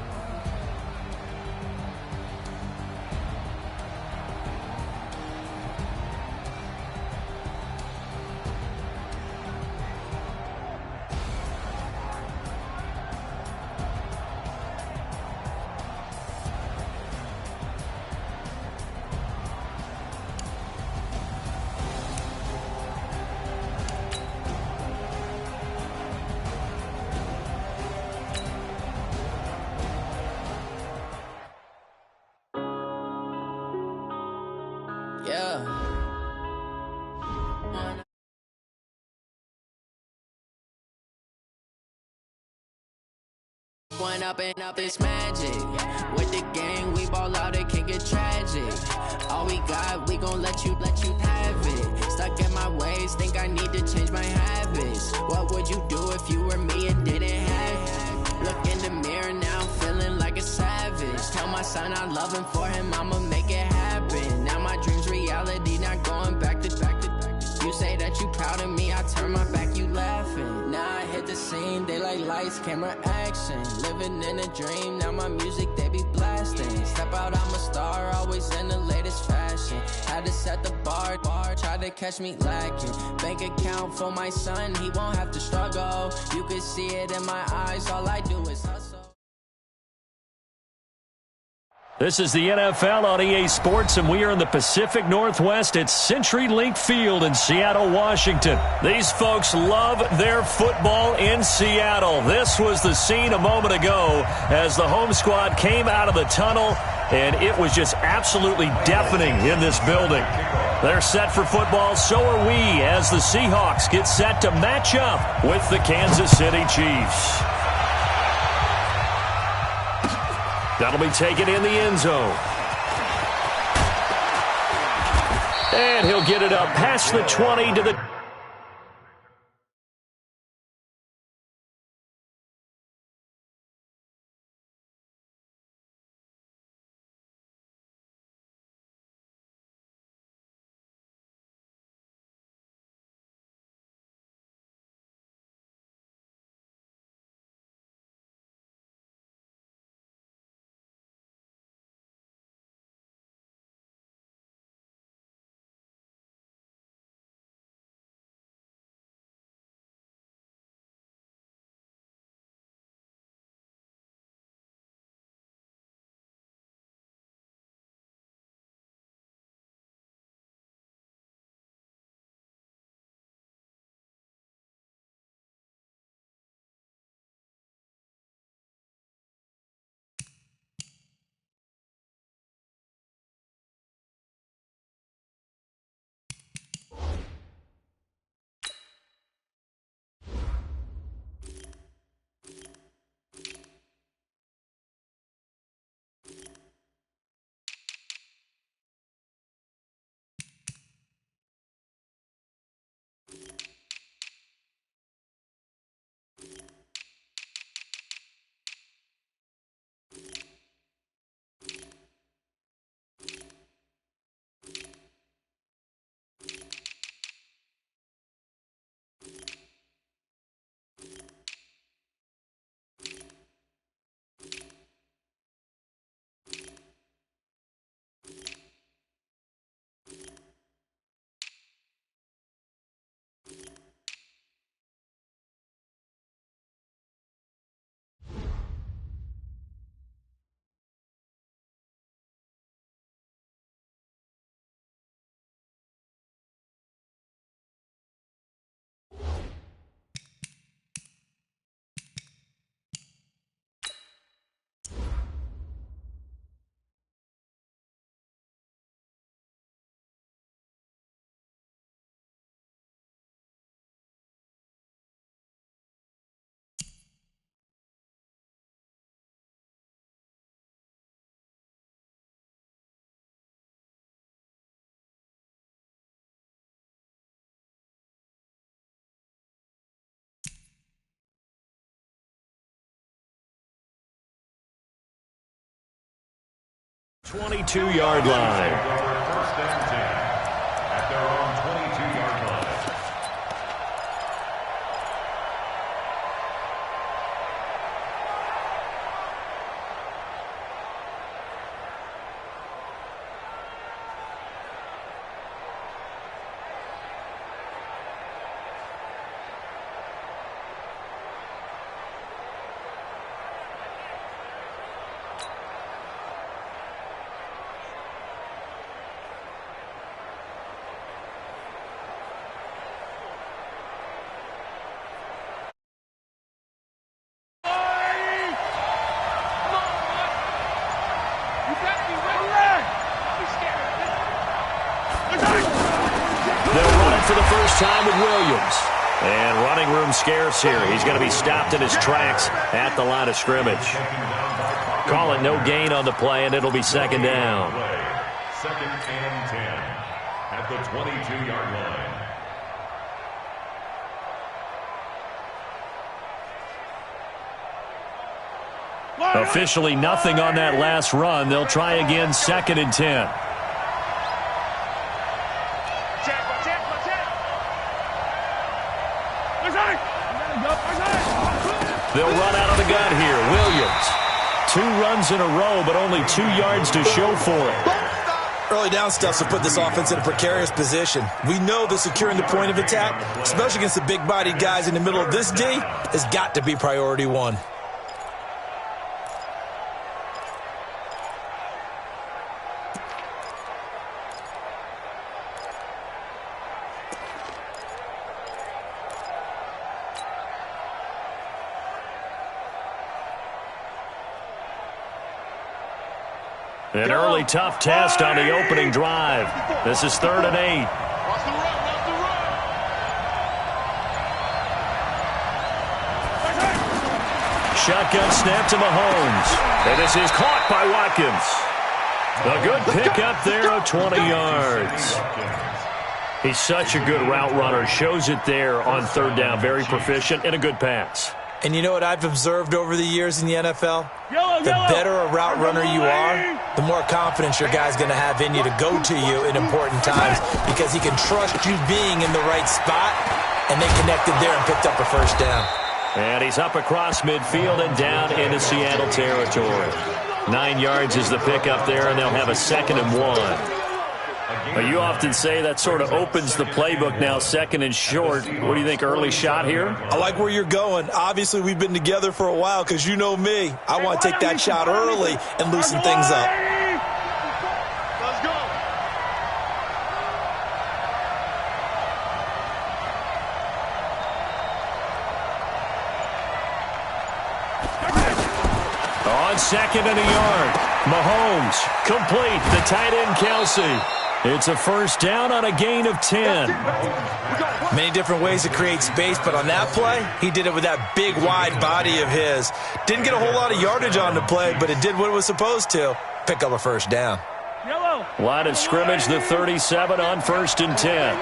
One up and up, it's magic. With the gang, we ball out, it can get tragic. All we got, we gon' let you have it. Stuck in my ways, think I need to change my habits. What would you do if you were me and didn't have it? Look in the mirror now, feeling like a savage. Tell my son I love him, for him I'ma make it happen. Now my dream's reality, not going back to. You say that you proud of me, I turn my back, you laughing. Now I hit the scene. They like lights, camera, action. Living in a dream, now my music they be blasting. Step out, I'm a star, always in the latest fashion. Had to set the bar, try to catch me lacking. Bank account for my son, he won't have to struggle. You can see it in my eyes, all I do is hustle. This is the NFL on EA Sports, and we are in the Pacific Northwest at CenturyLink Field in Seattle, Washington. These folks love their football in Seattle. This was the scene a moment ago as the home squad came out of the tunnel, and it was just absolutely deafening in this building. They're set for football, so are we, as the Seahawks get set to match up with the Kansas City Chiefs. That'll be taken in the end zone. And he'll get it up past the 20 to the... ...22-yard line. First and 10 at their own 22-yard line. For the first time with Williams. And running room scarce here. He's going to be stopped in his tracks at the line of scrimmage. Call it no gain on the play, and it'll be second down. Second and 10 at the 22-yard line. Officially nothing on that last run. They'll try again, second and 10. Go, They'll run out of the gun here. Williams. 2 runs in a row, but only 2 yards to show for it. Early down stuff will put this offense in a precarious position. We know that securing the point of attack, especially against the big-bodied guys in the middle of this D, has got to be priority 1. An early tough test on the opening drive. This is 3rd and 8. Watch the run, watch the run. Shotgun snap to Mahomes. And this is caught by Watkins. A good pickup there of 20 yards. He's such a good route runner. Shows it there on 3rd down. Very proficient and a good pass. And you know what I've observed over the years in the NFL? The better a route runner you are, the more confidence your guy's going to have in you to go to you in important times because he can trust you being in the right spot, and they connected there and picked up a 1st down. And he's up across midfield and down into Seattle territory. 9 yards is the pickup there, and they'll have a 2nd and 1. You often say that sort of opens the playbook now, 2nd and short. What do you think, early shot here? I like where you're going. Obviously, we've been together for a while because you know me. I want to take that shot early and loosen things up. Let's go. On 2nd and a yard. Mahomes, complete. The tight end, Kelsey. It's a 1st down on a gain of 10. Many different ways to create space, but on that play, he did it with that big, wide body of his. Didn't get a whole lot of yardage on the play, but it did what it was supposed to. Pick up a 1st down. Line of scrimmage, the 37 on 1st and 10.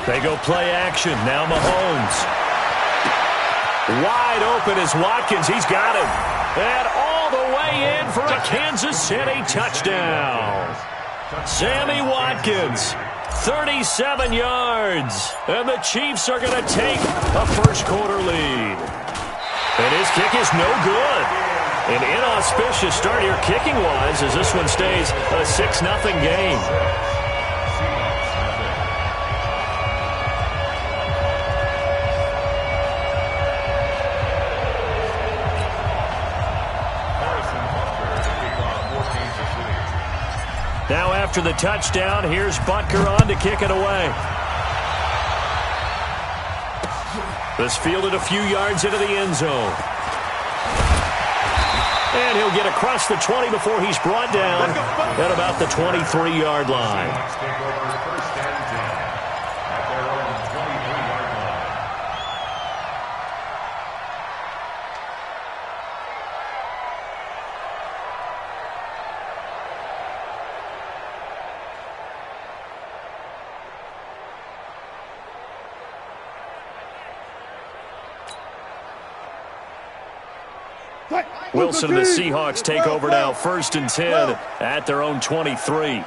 They go play action. Now Mahomes. Wide open is Watkins. He's got him. And all the way in for a Kansas City touchdown. Sammy Watkins, 37 yards. And the Chiefs are going to take a 1st quarter lead. And his kick is no good. An inauspicious start here kicking-wise as this one stays a 6-0 game. Now after the touchdown, here's Butker on to kick it away. This fielded a few yards into the end zone. And he'll get across the 20 before he's brought down at about the 23-yard line. Wilson and the Seahawks take over now, 1st and 10 at their own 23. Hey,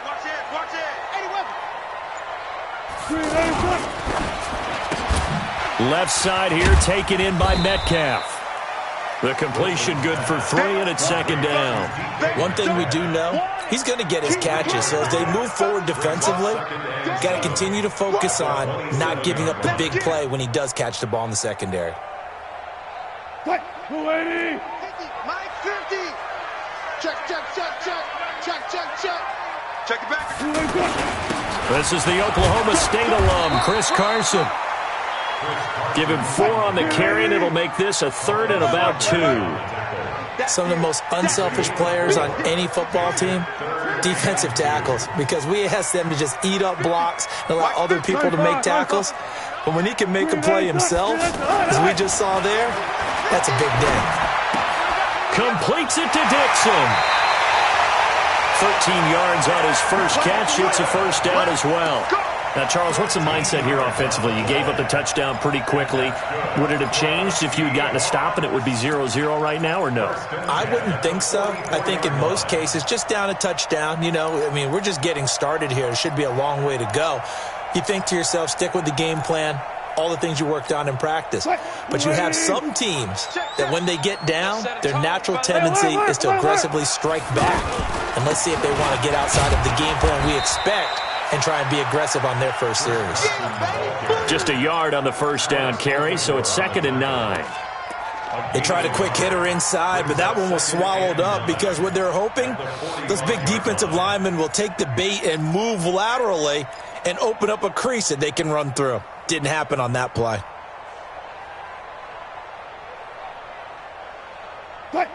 watch it, watch it. Left side here taken in by Metcalf. The completion good for 3, and it's 2nd down. One thing we do know, he's going to get his catches. So as they move forward defensively, got to continue to focus on not giving up the big play when he does catch the ball in the secondary. Mike 50. Check, check, check, check. Check, check, check. Check it back. This is the Oklahoma State alum, Chris Carson. Give him 4 on the carry, and it'll make this a 3rd and about 2. Some of the most unselfish players on any football team, defensive tackles, because we ask them to just eat up blocks and allow other people to make tackles. But when he can make a play himself, as we just saw there, that's a big day. Completes it to Dixon. 13 yards on his first catch. It's a 1st down as well. Now, Charles, what's the mindset here offensively? You gave up the touchdown pretty quickly. Would it have changed if you had gotten a stop and it would be 0-0 right now, or no? I wouldn't think so. I think in most cases, just down a touchdown, you know, I mean, we're just getting started here. It should be a long way to go. You think to yourself, stick with the game plan, all the things you worked on in practice. But you have some teams that when they get down, their natural tendency is to aggressively strike back. And let's see if they want to get outside of the game plan we expect and try and be aggressive on their first series. Just a yard on the first down carry, so it's 2nd and 9. They tried a quick hitter inside, but that one was swallowed up because what they're hoping, those big defensive linemen will take the bait and move laterally and open up a crease that they can run through. Didn't happen on that play.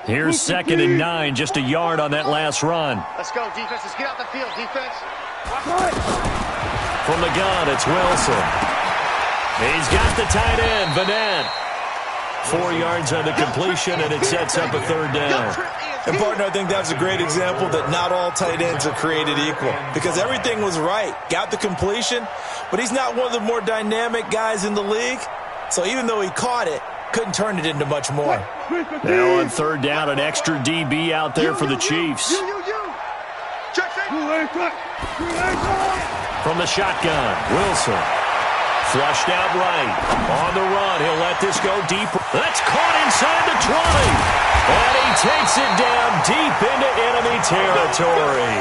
Here's 2nd and 9, just a yard on that last run. Let's go, defense. Let's get out the field, defense. From the gun, it's Wilson. He's got the tight end, Vanette. 4 yards on the completion, and it sets up a 3rd down. And, partner, I think that's a great example that not all tight ends are created equal because everything was right. Got the completion, but he's not one of the more dynamic guys in the league. So even though he caught it, couldn't turn it into much more. Now on 3rd down, an extra DB out there for the Chiefs. From the shotgun, Wilson. Flushed out right. On the run, he'll let this go deep. That's caught inside the 20. And he takes it down deep into enemy territory.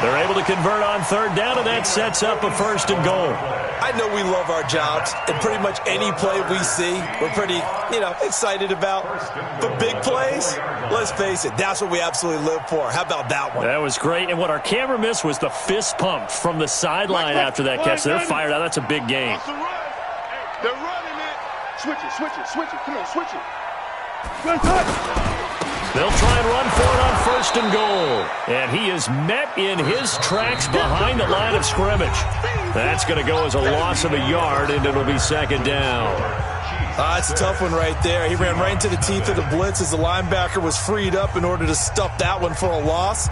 They're able to convert on 3rd down, and that sets up a 1st and goal. I know we love our jobs, and pretty much any play we see, we're pretty, excited about. But big plays, let's face it, that's what we absolutely live for. How about that one? That was great, and what our camera missed was the fist pump from the sideline after that catch. They're fired out. That's a big game. They're running it. Switch it. Come on, switch it. They'll try and run for it on 1st and goal. And he is met in his tracks behind the line of scrimmage. That's going to go as a loss of a yard, and it'll be 2nd down. It's a tough one right there. He ran right into the teeth of the blitz as the linebacker was freed up in order to stuff that one for a loss.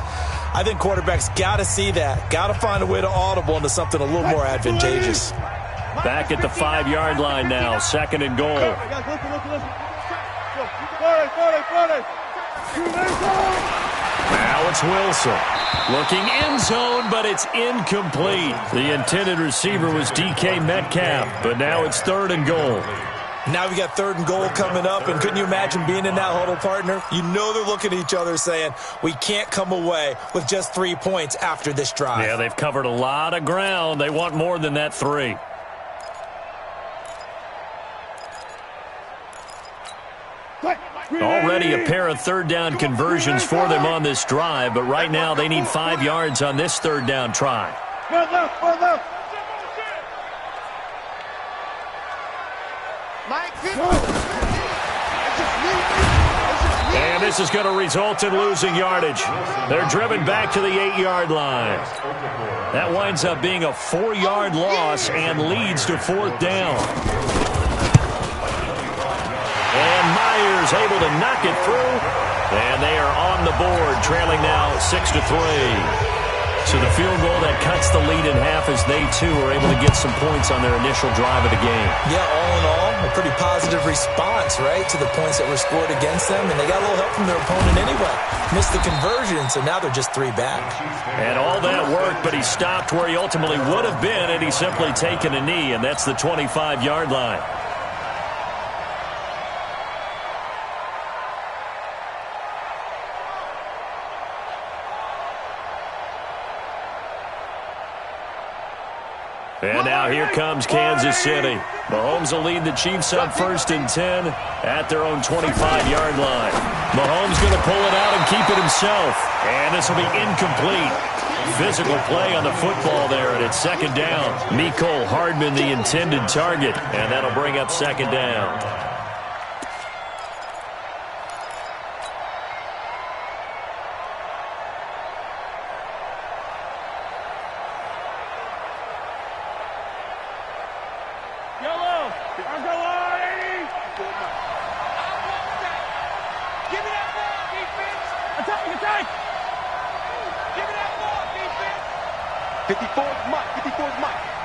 I think quarterbacks got to see that. Got to find a way to audible into something a little more advantageous. Back at the 5-yard line now, 2nd and goal. Now it's Wilson. Looking end zone, but it's incomplete. The intended receiver was DK Metcalf, but now it's 3rd and goal. Now we got 3rd and goal coming up, and couldn't you imagine being in that huddle, partner? You know they're looking at each other saying, we can't come away with just 3 points after this drive. Yeah, they've covered a lot of ground. They want more than that 3. Already a pair of 3rd down conversions for them on this drive, but right now they need 5 yards on this 3rd down try. And this is going to result in losing yardage. They're driven back to the 8-yard line. That winds up being a 4-yard loss and leads to 4th down. And Myers able to knock it through. And they are on the board, trailing now 6-3. So the field goal that cuts the lead in half as they, too, are able to get some points on their initial drive of the game. Yeah, all in all, a pretty positive response, right, to the points that were scored against them. And they got a little help from their opponent anyway. Missed the conversion, so now they're just 3 back. And all that worked, but he stopped where he ultimately would have been, and he's simply taken a knee, and that's the 25-yard line. And now here comes Kansas City. Mahomes will lead the Chiefs up 1st and 10 at their own 25-yard line. Mahomes going to pull it out and keep it himself. And this will be incomplete. Physical play on the football there, and it's 2nd down. Mecole Hardman the intended target, and that'll bring up 2nd down.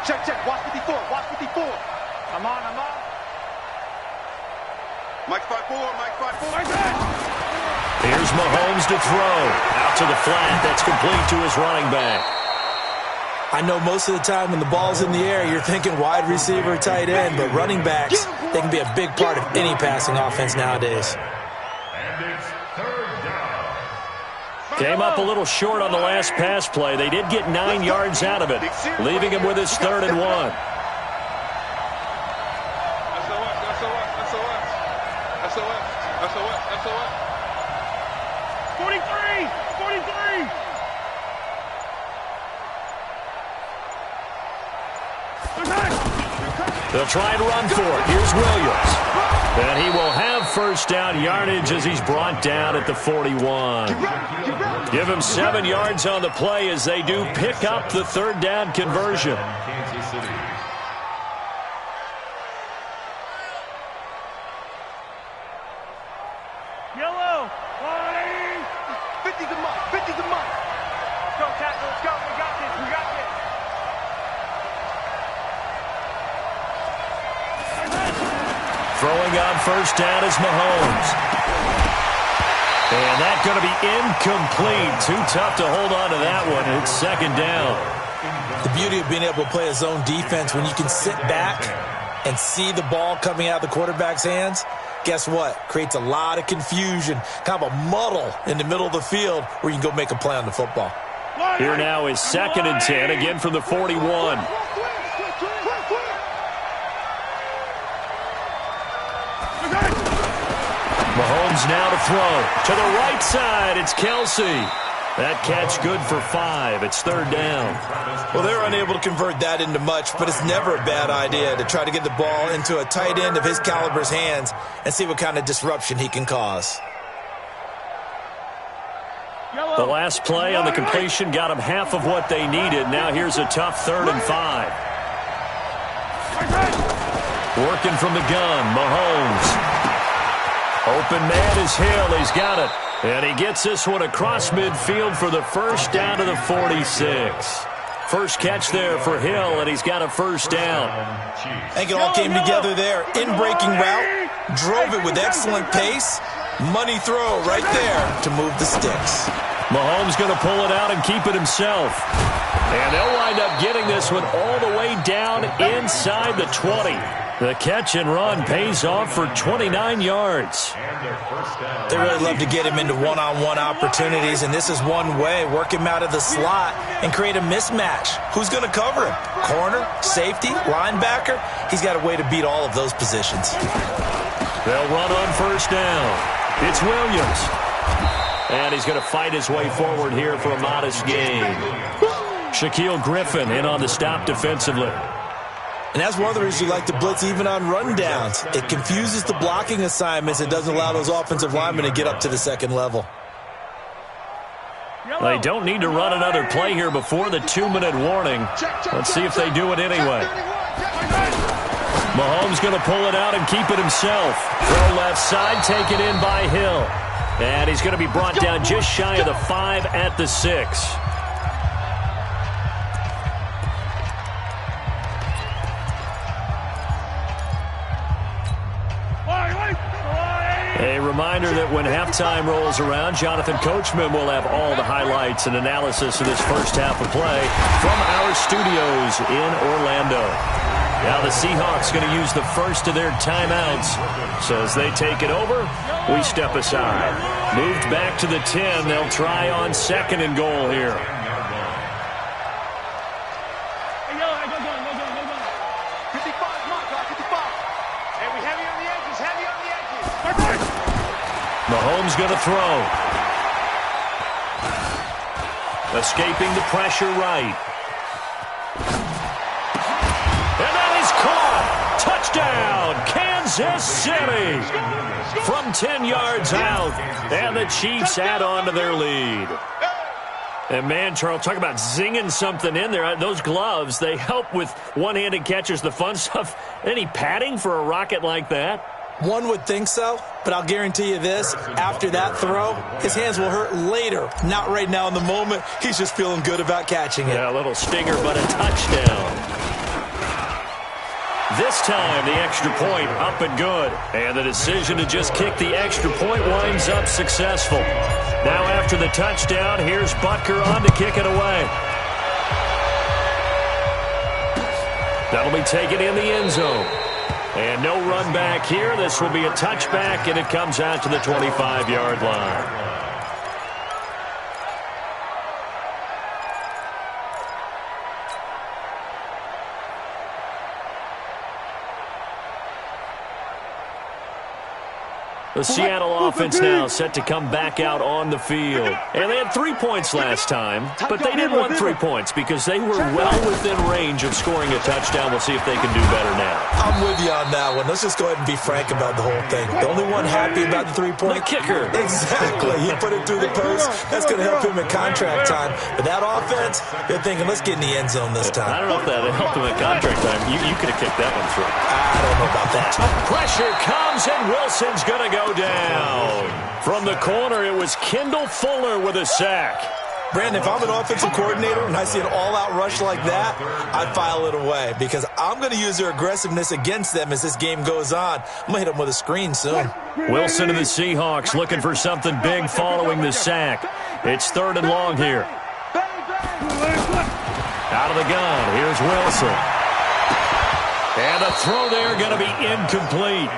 Check, check. Watch 54. Watch 54. I'm on. Mike 5-4. Mike 5-4. Here's Mahomes to throw. Out to the flat. That's complete to his running back. I know most of the time when the ball's in the air, you're thinking wide receiver, tight end, but running backs, they can be a big part of any passing offense nowadays. And it's third down. Came up a little short on the last pass play. They did get 9 yards out of it, leaving him with his 3rd and 1. SOS. 43. They'll try and run for it. Here's Williams. And he will have first down yardage as he's brought down at the 41. Give him 7 yards on the play as they do pick up the 3rd down conversion. Kansas City. Yellow. 50 to Mike. 50 to Mike. Let's go, tackle. Let's go. We got this. Throwing on first down is Mahomes. And that's going to be incomplete. Too tough to hold on to that one. It's 2nd down. The beauty of being able to play a zone defense when you can sit back and see the ball coming out of the quarterback's hands, guess what? Creates a lot of confusion, kind of a muddle in the middle of the field where you can go make a play on the football. Here now is 2nd and 10, again from the 41. Mahomes now to throw. To the right side, it's Kelsey. That catch good for 5. It's 3rd down. Well, they're unable to convert that into much, but it's never a bad idea to try to get the ball into a tight end of his caliber's hands and see what kind of disruption he can cause. The last play on the completion got them half of what they needed. Now here's a tough 3rd and 5. Working from the gun, Mahomes. Open man is Hill. He's got it. And he gets this one across midfield for the first down to the 46. First catch there for Hill, and he's got a first down. I think it all came together there. In-breaking route, drove it with excellent pace. Money throw right there to move the sticks. Mahomes going to pull it out and keep it himself. And they'll wind up getting this one all the way down inside the 20. The catch and run pays off for 29 yards. They really love to get him into one-on-one opportunities, and this is one way. Work him out of the slot and create a mismatch. Who's going to cover him? Corner, safety, linebacker? He's got a way to beat all of those positions. They'll run on first down. It's Williams. And he's going to fight his way forward here for a modest gain. Shaquille Griffin in on the stop defensively. And that's one of the reasons you like to blitz even on rundowns. It confuses the blocking assignments. It doesn't allow those offensive linemen to get up to the 2nd level. They don't need to run another play here before the 2-minute warning. Let's see if they do it anyway. Mahomes going to pull it out and keep it himself. Throw left side, taken in by Hill. And he's going to be brought down just shy of the 5 at the 6. A reminder that when halftime rolls around, Jonathan Coachman will have all the highlights and analysis of this first half of play from our studios in Orlando. Now the Seahawks going to use the first of their timeouts. So as they take it over, we step aside. Moved back to the 10. They'll try on 2nd and goal here. Mahomes going to throw. Escaping the pressure right. And that is caught. Touchdown, Kansas City. From 10 yards out. And the Chiefs add on to their lead. And man, Charles, talk about zinging something in there. Those gloves, they help with one-handed catches, the fun stuff. Any padding for a rocket like that? One would think so, but I'll guarantee you this. After that throw, his hands will hurt later. Not right now in the moment. He's just feeling good about catching it. Yeah, a little stinger, but a touchdown. time, the extra point up and good. And the decision to just kick the extra point winds up successful. Now after the touchdown, here's Butker on to kick it away. That'll be taken in the end zone. And no run back here. This will be a touchback, and it comes out to the 25-yard line. The Seattle offense now set to come back out on the field. And they had 3 points last time, but they didn't want 3 points because they were well within range of scoring a touchdown. We'll see if they can do better now. I'm with you on that one. Let's just go ahead and be frank about the whole thing. The only one happy about the 3-point? The kicker. Exactly. He put it through the post. That's going to help him in contract time. But that offense, they're thinking, let's get in the end zone this time. I don't know if that helped him in contract time. You could have kicked that one through. I don't know about that. Pressure comes, and Wilson's going to go down. From the corner, it was Kendall Fuller with a sack. Brandon, if I'm an offensive coordinator and I see an all-out rush like that, I file it away because I'm going to use their aggressiveness against them as this game goes on. I'm going to hit them with a screen soon. Wilson and the Seahawks looking for something big following the sack. It's 3rd and long here. Out of the gun, here's Wilson. And the throw there going to be incomplete.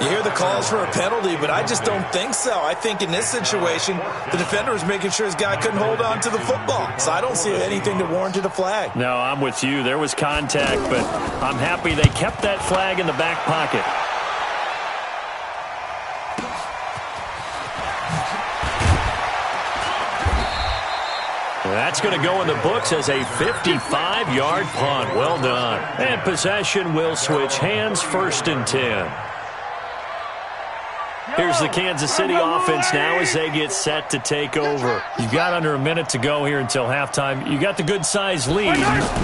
You hear the calls for a penalty, but I just don't think so. I think in this situation, the defender was making sure his guy couldn't hold on to the football. So I don't see anything that warranted a flag. No, I'm with you. There was contact, but I'm happy they kept that flag in the back pocket. That's going to go in the books as a 55-yard punt. Well done. And possession will switch hands, 1st and 10. Here's the Kansas City offense now as they get set to take over. You've got under a minute to go here until halftime. You got the good-sized lead.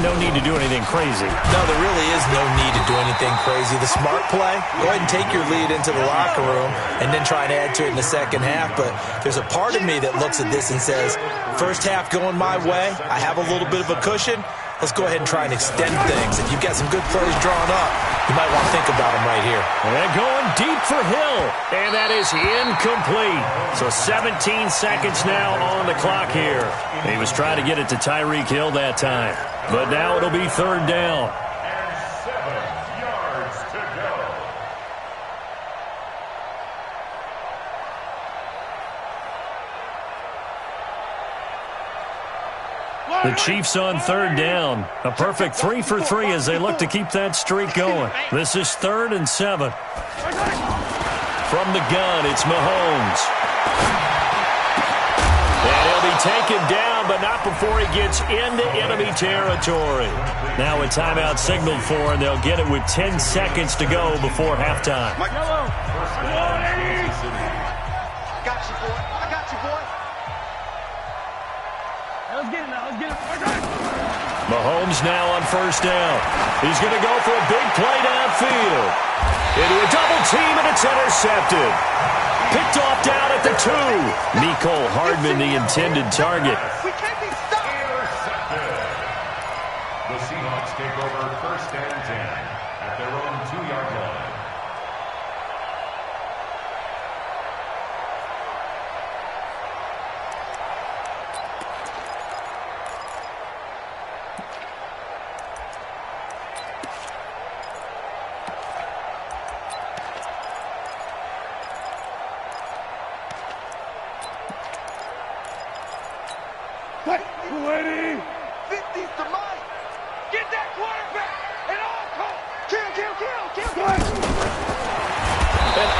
No need to do anything crazy. No, there really is no need to do anything crazy. The smart play, go ahead and take your lead into the locker room and then try and add to it in the second half. But there's a part of me that looks at this and says, first half going my way, I have a little bit of a cushion. Let's go ahead and try and extend things. If you've got some good plays drawn up, you might want to think about them right here. And going deep for Hill. And that is incomplete. So 17 seconds now on the clock here. He was trying to get it to Tyreek Hill that time. But now it'll be 3rd down. And 7 yards to go. The Chiefs on 3rd down. A perfect 3 for 3 as they look to keep that streak going. This is 3rd and 7. From the gun, it's Mahomes. And he'll be taken down, but not before he gets into enemy territory. Now a timeout signaled for, and they'll get it with 10 seconds to go before halftime. I got you, boy. I got you, boy. Let's get it now. Let's get it. Mahomes now on 1st down. He's going to go for a big play downfield. Into a double team, and it's intercepted. Picked off down at the 2. Mecole Hardman, the intended target. We can't be stopped. Intercepted. The Seahawks take over 1st and 10 at their own 2-yard line. Waiting. 50's to Mike. Get that quarterback. And all call. Kill. And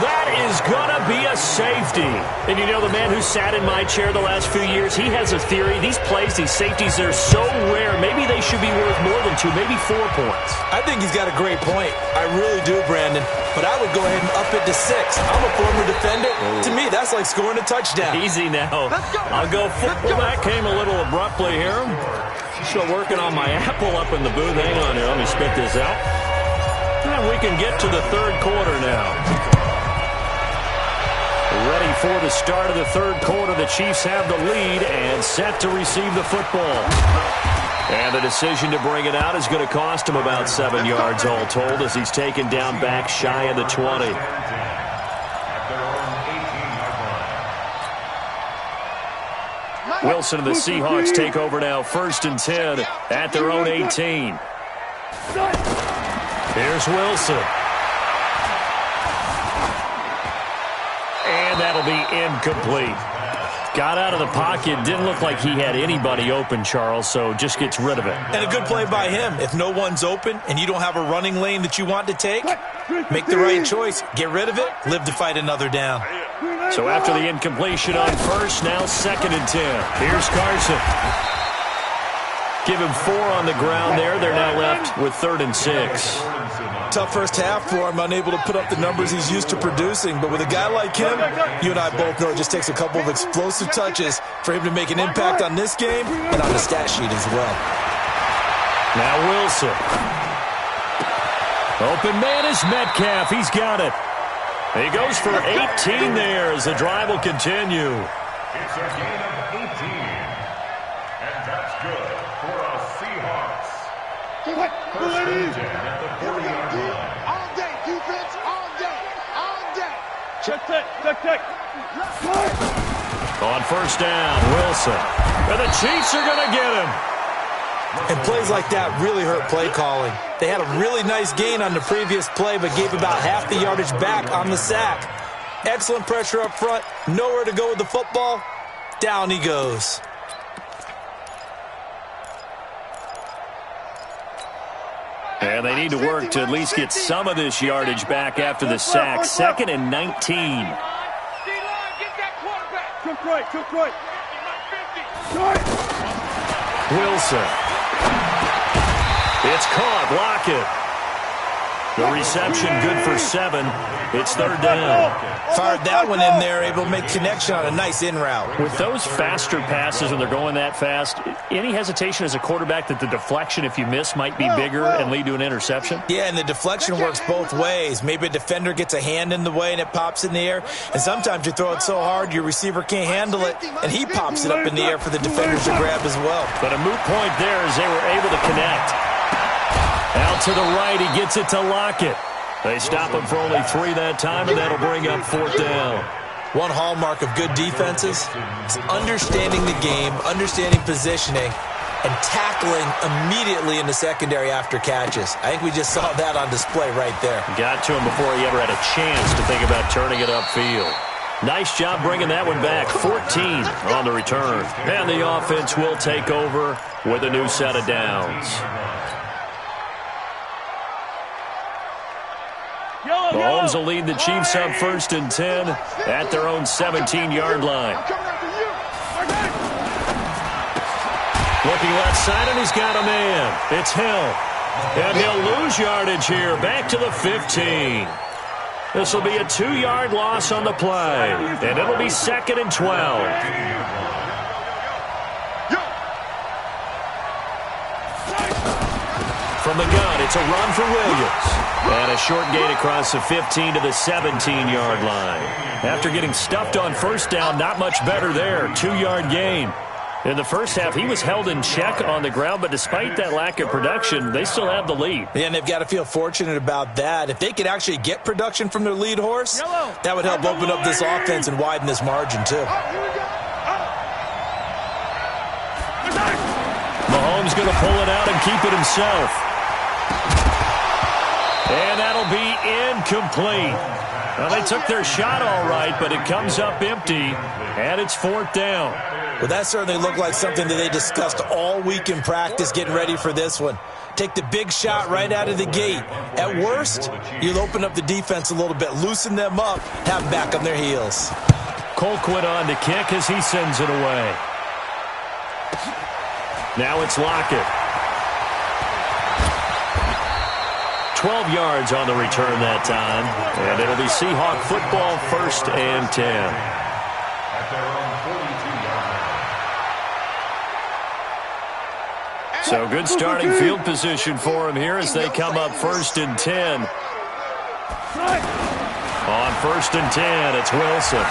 that is going to be a safety. And you know, the man who sat in my chair the last few years, he has a theory. These plays, these safeties, they're so rare. Maybe they should be worth more than 2, maybe 4 points. I think he's got a great point. I really do, Brandon. But I would go ahead and up it to 6. I'm a former defender. To me, that's like scoring a touchdown. Easy now. I'll go full. That came a little abruptly here. Still working on my apple up in the booth. Hang on here. Let me spit this out. And we can get to the 3rd quarter now. Ready for the start of the third quarter. The Chiefs have the lead and set to receive the football. And the decision to bring it out is going to cost him about 7 yards all told as he's taken down back shy of the 20. Wilson and the Seahawks take over now, 1st and 10 at their own 18. Here's Wilson. And that'll be incomplete. Got out of the pocket. Didn't look like he had anybody open, Charles, so just gets rid of it. And a good play by him. If no one's open and you don't have a running lane that you want to take, make the right choice. Get rid of it. Live to fight another down. So after the incompletion on first, now 2nd and 10. Here's Carson. Give him 4 on the ground there. They're now left with 3rd and 6. Tough first half for him, unable to put up the numbers he's used to producing. But with a guy like him, you and I both know it just takes a couple of explosive touches for him to make an impact on this game and on the stat sheet as well. Now Wilson. Open man is Metcalf. He's got it. He goes for 18 there as the drive will continue. It's a gain of 18. And that's good for our Seahawks. First and 10 at the 40-yard line. All day, defense, all day, all day. Check. On first down, Wilson. And the Chiefs are going to get him. And plays like that really hurt play calling. They had a really nice gain on the previous play, but gave about half the yardage back on the sack. Excellent pressure up front. Nowhere to go with the football. Down he goes. And they need to work to at least get some of this yardage back after the sack. 2nd and 19. Took right. Wilson. It's caught. Lockett. The reception good for 7. It's 3rd down. Fired that one in there, able to make connection on a nice in route. With those faster passes when they're going that fast, any hesitation as a quarterback that the deflection, if you miss, might be bigger and lead to an interception? Yeah, and the deflection works both ways. Maybe a defender gets a hand in the way and it pops in the air. And sometimes you throw it so hard your receiver can't handle it, and he pops it up in the air for the defenders to grab as well. But a moot point there as they were able to connect. Out to the right, he gets it to Lockett. They stop him for only 3 that time, and that'll bring up 4th down. One hallmark of good defenses is understanding the game, understanding positioning, and tackling immediately in the secondary after catches. I think we just saw that on display right there. Got to him before he ever had a chance to think about turning it upfield. Nice job bringing that one back. 14 on the return. And the offense will take over with a new set of downs. Mahomes will lead the Chiefs up 1st and 10 at their own 17-yard line. Looking left side, and he's got a man. It's Hill. And he'll lose yardage here. Back to the 15. This will be a 2-yard loss on the play. And it'll be 2nd and 12. From the gun, it's a run for Williams. And a short gain across the 15 to the 17-yard line. After getting stuffed on first down, not much better there. 2-yard gain. In the first half, he was held in check on the ground, but despite that lack of production, they still have the lead. Yeah, and they've got to feel fortunate about that. If they could actually get production from their lead horse, that would help open up this offense and widen this margin, too. Mahomes going to pull it out and keep it himself. And that'll be incomplete. Well, they took their shot all right, but it comes up empty, and it's 4th down. Well, that certainly looked like something that they discussed all week in practice, getting ready for this one. Take the big shot right out of the gate. At worst, you'll open up the defense a little bit, loosen them up, have them back on their heels. Colquitt on to kick as he sends it away. Now it's Lockett. 12 yards on the return that time. And it'll be Seahawk football, 1st and 10. At their own 42-yard line. So good starting field position for him here as they come up 1st and 10. On 1st and 10, it's Wilson.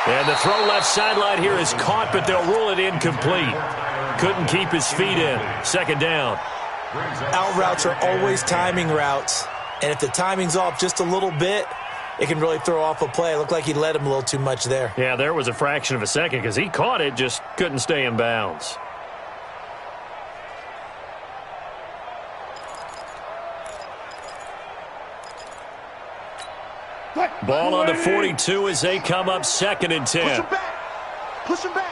And the throw left sideline here is caught, but they'll rule it incomplete. Couldn't keep his feet in. 2nd down. Out routes are always timing routes. And if the timing's off just a little bit, it can really throw off a play. It looked like he led him a little too much there. Yeah, there was a fraction of a second because he caught it, just couldn't stay in bounds. Ball on the 42 as they come up 2nd and 10. Push him back. Push him back.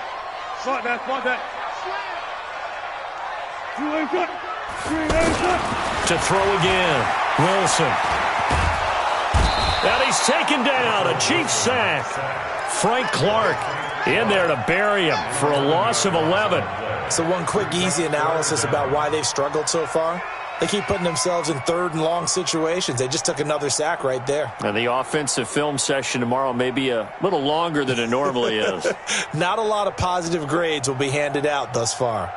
Slide that, slide that. To throw again. Wilson. And he's taken down. A Chiefs sack. Frank Clark in there to bury him for a loss of 11. So one quick, easy analysis about why they've struggled so far. They keep putting themselves in 3rd and long situations. They just took another sack right there. And the offensive film session tomorrow may be a little longer than it normally is. Not a lot of positive grades will be handed out thus far.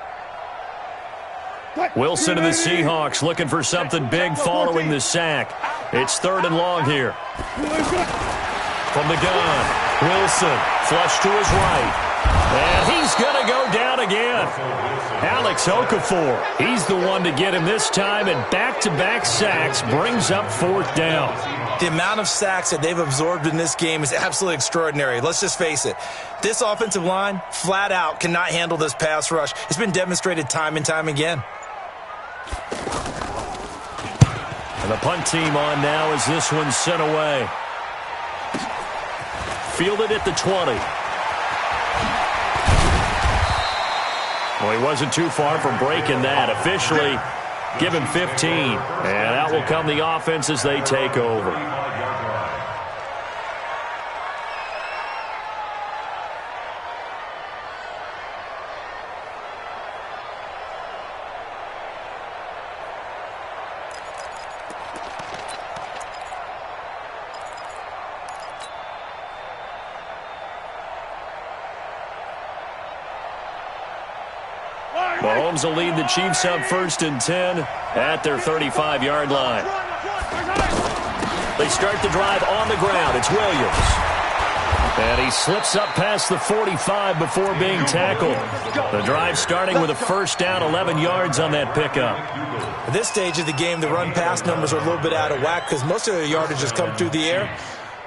Wilson and the Seahawks looking for something big following the sack. It's 3rd and long here. From the gun, Wilson flush to his right. And he's going to go down again. Alex Okafor, he's the one to get him this time, and back-to-back sacks brings up 4th down. The amount of sacks that they've absorbed in this game is absolutely extraordinary. Let's just face it. This offensive line, flat out, cannot handle this pass rush. It's been demonstrated time and time again. And the punt team on now as this one's sent away. Fielded at the 20. Well, he wasn't too far from breaking that. Officially, give him 15. And out will come the offense as they take over. Mahomes will lead the Chiefs up 1st and 10 at their 35-yard line. They start the drive on the ground. It's Williams. And he slips up past the 45 before being tackled. The drive starting with a 1st down, 11 yards on that pickup. At this stage of the game, the run-pass numbers are a little bit out of whack because most of their yardage has come through the air.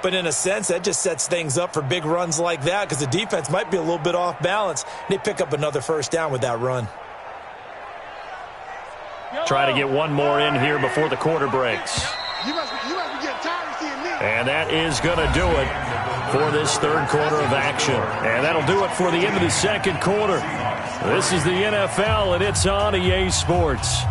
But in a sense, that just sets things up for big runs like that because the defense might be a little bit off balance. They pick up another 1st down with that run. Try to get one more in here before the quarter breaks. You must be getting tired of seeing me. And that is going to do it for this 3rd quarter of action. And that'll do it for the end of the 2nd quarter. This is the NFL, and it's on EA Sports.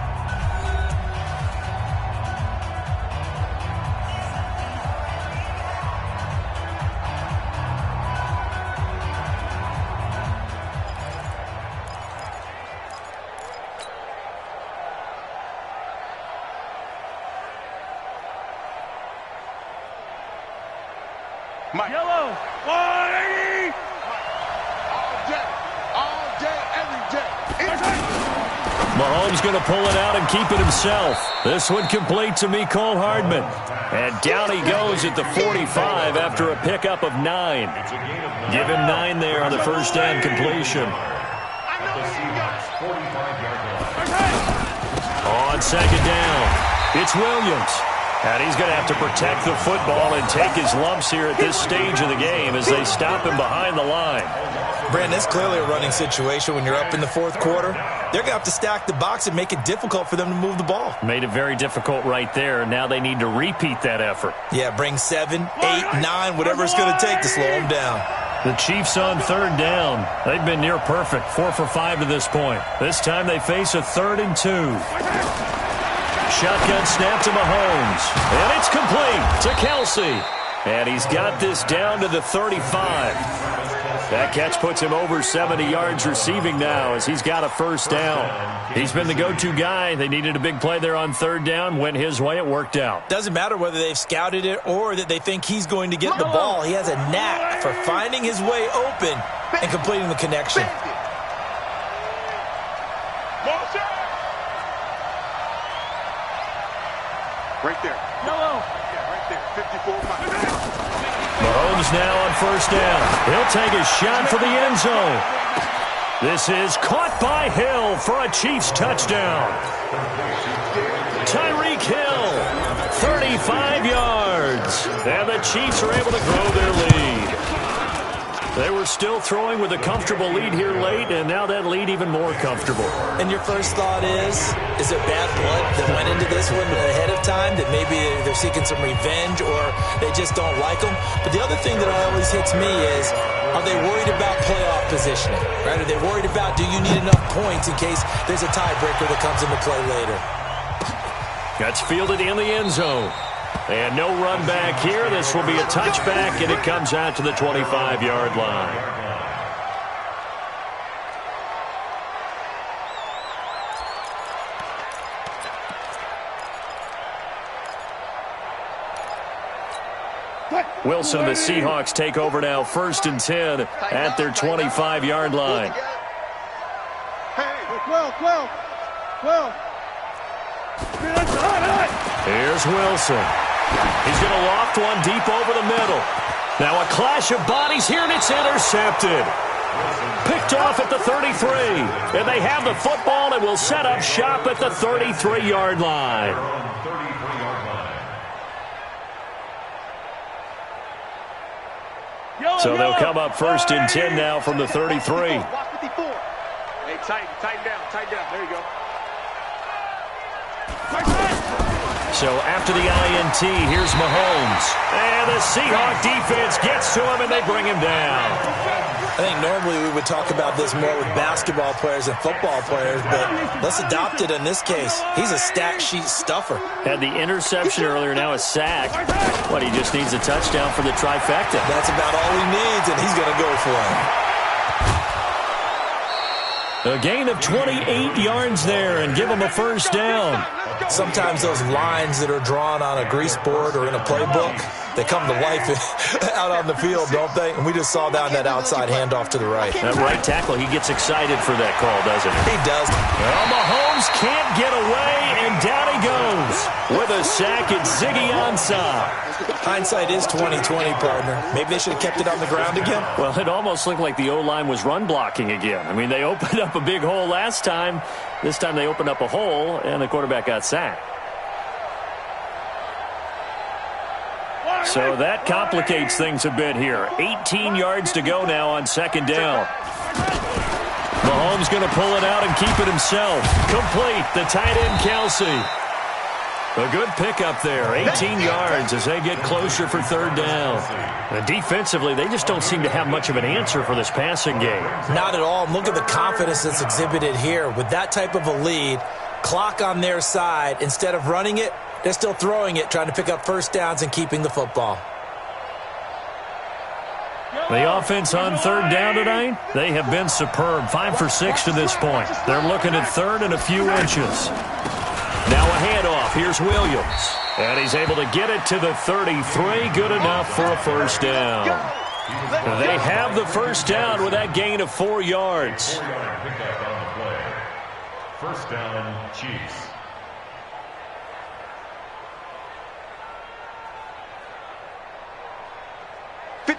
Yellow, 180. All day, every day. Mahomes going to pull it out and keep it himself. This one complete to Mecole Hardman. And down he goes at the 45 after a pickup of 9. Give him 9 there on the 1st down completion. On 2nd down, it's Williams. And he's going to have to protect the football and take his lumps here at this stage of the game as they stop him behind the line. Brandon, it's clearly a running situation when you're up in the 4th quarter. They're going to have to stack the box and make it difficult for them to move the ball. Made it very difficult right there. Now they need to repeat that effort. Yeah, bring 7, 8, 9, whatever it's going to take to slow them down. The Chiefs on 3rd down. They've been near perfect, 4 for 5 to this point. This time they face a 3rd and 2. Shotgun snap to Mahomes. And it's complete to Kelsey. And he's got this down to the 35. That catch puts him over 70 yards receiving now as he's got a 1st down. He's been the go-to guy. They needed a big play there on 3rd down. Went his way. It worked out. Doesn't matter whether they've scouted it or that they think he's going to get the ball. He has a knack for finding his way open and completing the connection. Right there. Yellow. Yeah, right there. Mahomes now on first down. He'll take a shot for the end zone. This is caught by Hill for a Chiefs touchdown. Tyreek Hill, 35 yards. And the Chiefs are able to grow their lead. They were still throwing with a comfortable lead here late, and now that lead even more comfortable. And your first thought is it bad blood that went into this one ahead of time, that maybe they're seeking some revenge or they just don't like them? But the other thing that always hits me is, are they worried about playoff positioning? Right? Are they worried about, do you need enough points in case there's a tiebreaker that comes into play later? That's fielded in the end zone. And no run back here. This will be a touchback, and it comes out to the 25-yard line. Wilson and the Seahawks take over now, 1st and 10 at their 25-yard line. Here's Wilson. He's going to loft one deep over the middle. Now a clash of bodies here, and it's intercepted. Picked off at the 33. And they have the football and will set up shop at the 33-yard line. So they'll come up 1st and 10 now from the 33. Hey, tighten down. There you go. So after the INT, here's Mahomes. And the Seahawk defense gets to him, and they bring him down. I think normally we would talk about this more with basketball players and football players, but let's adopt it in this case. He's a stat sheet stuffer. Had the interception earlier, now a sack. But he just needs a touchdown for the trifecta. That's about all he needs, and he's going to go for it. A gain of 28 yards there and give him a first down. Sometimes those lines that are drawn on a grease board or in a playbook, they come to life out on the field, don't they? And we just saw down that outside handoff to the right. That right tackle, he gets excited for that call, doesn't he? He does. Well, Mahomes can't get away, and down he goes with a sack at Ziggy Ansah. Hindsight is 20/20, partner. Maybe they should have kept it on the ground again. Well, it almost looked like the O-line was run blocking again. I mean, they opened up a big hole last time. This time they opened up a hole, and the quarterback got sacked. So that complicates things a bit here. 18 yards to go now on 2nd down. Mahomes going to pull it out and keep it himself. Complete. The tight end, Kelsey. A good pickup there. 18 yards as they get closer for 3rd down. And defensively, they just don't seem to have much of an answer for this passing game. Not at all. Look at the confidence that's exhibited here. With that type of a lead, clock on their side, instead of running it, they're still throwing it, trying to pick up first downs and keeping the football. The offense on 3rd down tonight, they have been superb. 5 for 6 to this point. They're looking at 3rd and a few inches. Now a handoff. Here's Williams. And he's able to get it to the 33. Good enough for a first down. They have the first down with that gain of 4 yards. First down, Chiefs.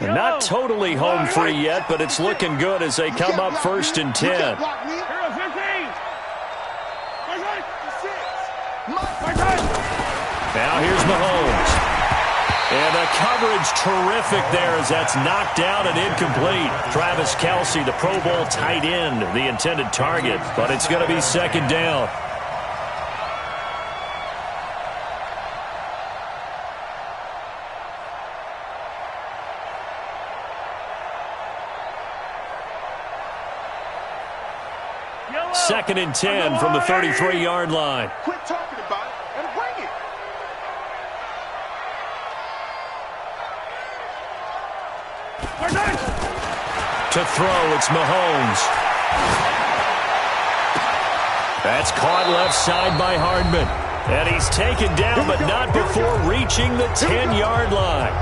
Not totally home free yet, but it's looking good as they come up 1st and 10. Now here's Mahomes. And the coverage terrific there as that's knocked down and incomplete. Travis Kelce, the Pro Bowl tight end, the intended target. But it's going to be 2nd down. Second and 10 from the 33-yard line. Quit talking about it and bring it. To throw, it's Mahomes. That's caught left side by Hardman. And he's taken down, but not before reaching the 10-yard line.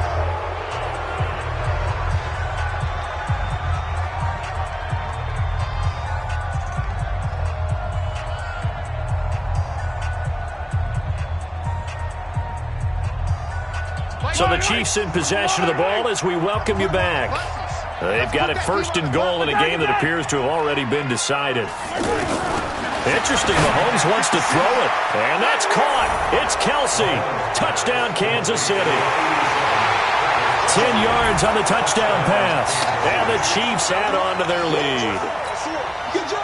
So the Chiefs in possession of the ball as we welcome you back. They've got it first and goal in a game that appears to have already been decided. Interesting, Mahomes wants to throw it, and that's caught. It's Kelsey. Touchdown, Kansas City. 10 yards on the touchdown pass, and the Chiefs add on to their lead.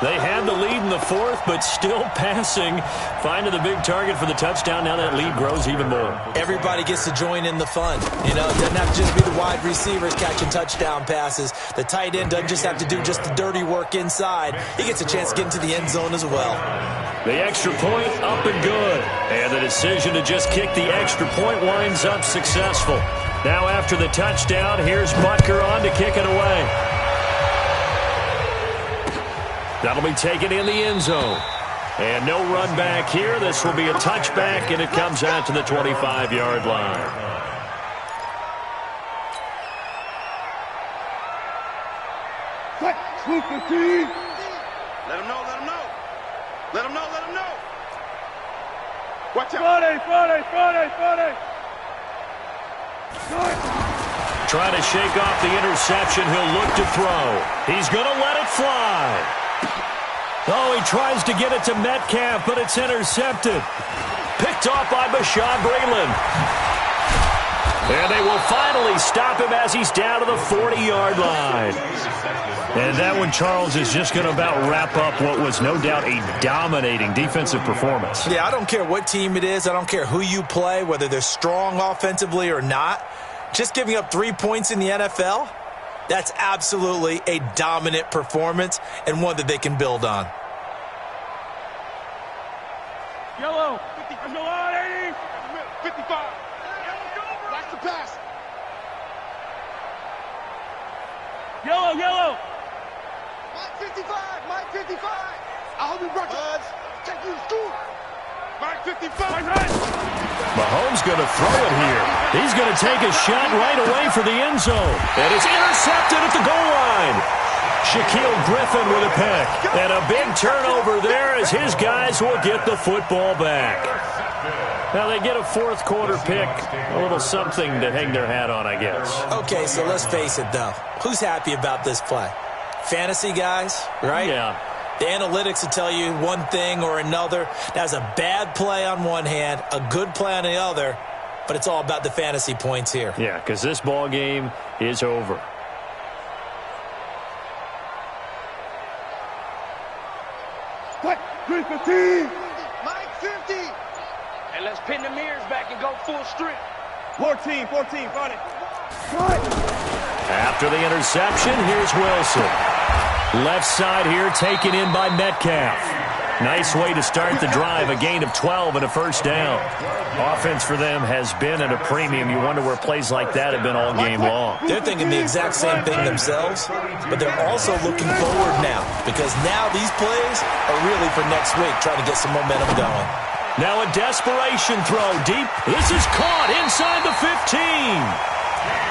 They had the lead in the fourth, but still passing. Finding the big target for the touchdown. Now that lead grows even more. Everybody gets to join in the fun. You know, it doesn't have to just be the wide receivers catching touchdown passes. The tight end doesn't just have to do just the dirty work inside. He gets a chance to get into the end zone as well. The extra point up and good. And the decision to just kick the extra point winds up successful. Now after the touchdown, here's Butker on to kick it away. That'll be taken in the end zone. And no run back here. This will be a touchback, and it comes out to the 25-yard line. Let him know, let him know. Let him know, let him know. Watch out. Friday. Trying to shake off the interception. He'll look to throw. He's going to let it fly. Oh, he tries to get it to Metcalf, but it's intercepted. Picked off by Bashaud Breeland. And they will finally stop him as he's down to the 40-yard line. And that one, Charles, is just going to about wrap up what was no doubt a dominating defensive performance. Yeah, I don't care what team it is. I don't care who you play, whether they're strong offensively or not. Just giving up 3 points in the NFL, that's absolutely a dominant performance and one that they can build on. Yellow. 50, let's go on, 80. 55. Watch the pass. Yellow. Mike 55. I hope you brought your take you to school. Mike 55. Mahomes going to throw it here. He's going to take a shot right away for the end zone. And it's intercepted at the goal line. Shaquille Griffin with a pick. And a big turnover there as his guys will get the football back. Now they get a fourth quarter pick. A little something to hang their hat on, I guess. Okay, so let's face it, though. Who's happy about this play? Fantasy guys, right? Yeah. The analytics will tell you one thing or another. That's a bad play on one hand, a good play on the other, but it's all about the fantasy points here. Yeah, because this ball game is over. What? 315. Mike 50. And let's pin the mirrors back and go full strength. 14, Friday. After the interception, here's Wilson. Left side here taken in by Metcalf. Nice way to start the drive, a gain of 12 and a first down. Offense for them has been at a premium. You wonder where plays like that have been all game long. They're thinking the exact same thing themselves, but they're also looking forward now because now these plays are really for next week, trying to get some momentum going. Now a desperation throw deep. This is caught inside the 15.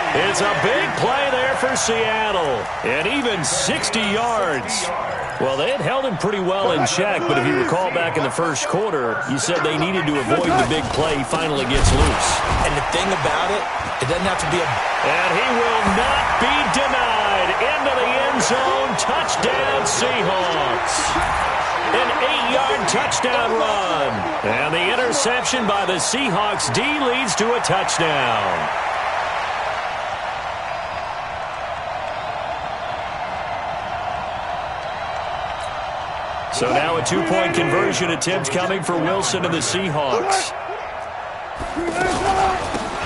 It's a big play there for Seattle, and even 60 yards. Well, they had held him pretty well in check, but if you recall back in the first quarter, you said they needed to avoid the big play. He finally gets loose. And the thing about it, it doesn't have to be a... And he will not be denied. Into the end zone. Touchdown, Seahawks. An 8-yard touchdown run. And the interception by the Seahawks D leads to a touchdown. So now a two-point conversion attempt coming for Wilson and the Seahawks.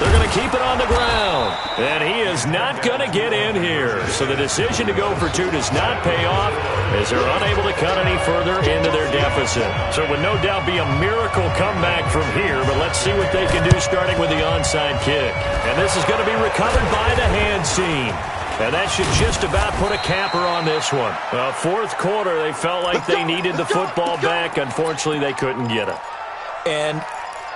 They're going to keep it on the ground. And he is not going to get in here. So the decision to go for two does not pay off as they're unable to cut any further into their deficit. So it would no doubt be a miracle comeback from here, but let's see what they can do starting with the onside kick. And this is going to be recovered by the hands team. And that should just about put a capper on this one. Well, fourth quarter, they felt like they needed the football back. Unfortunately, they couldn't get it. And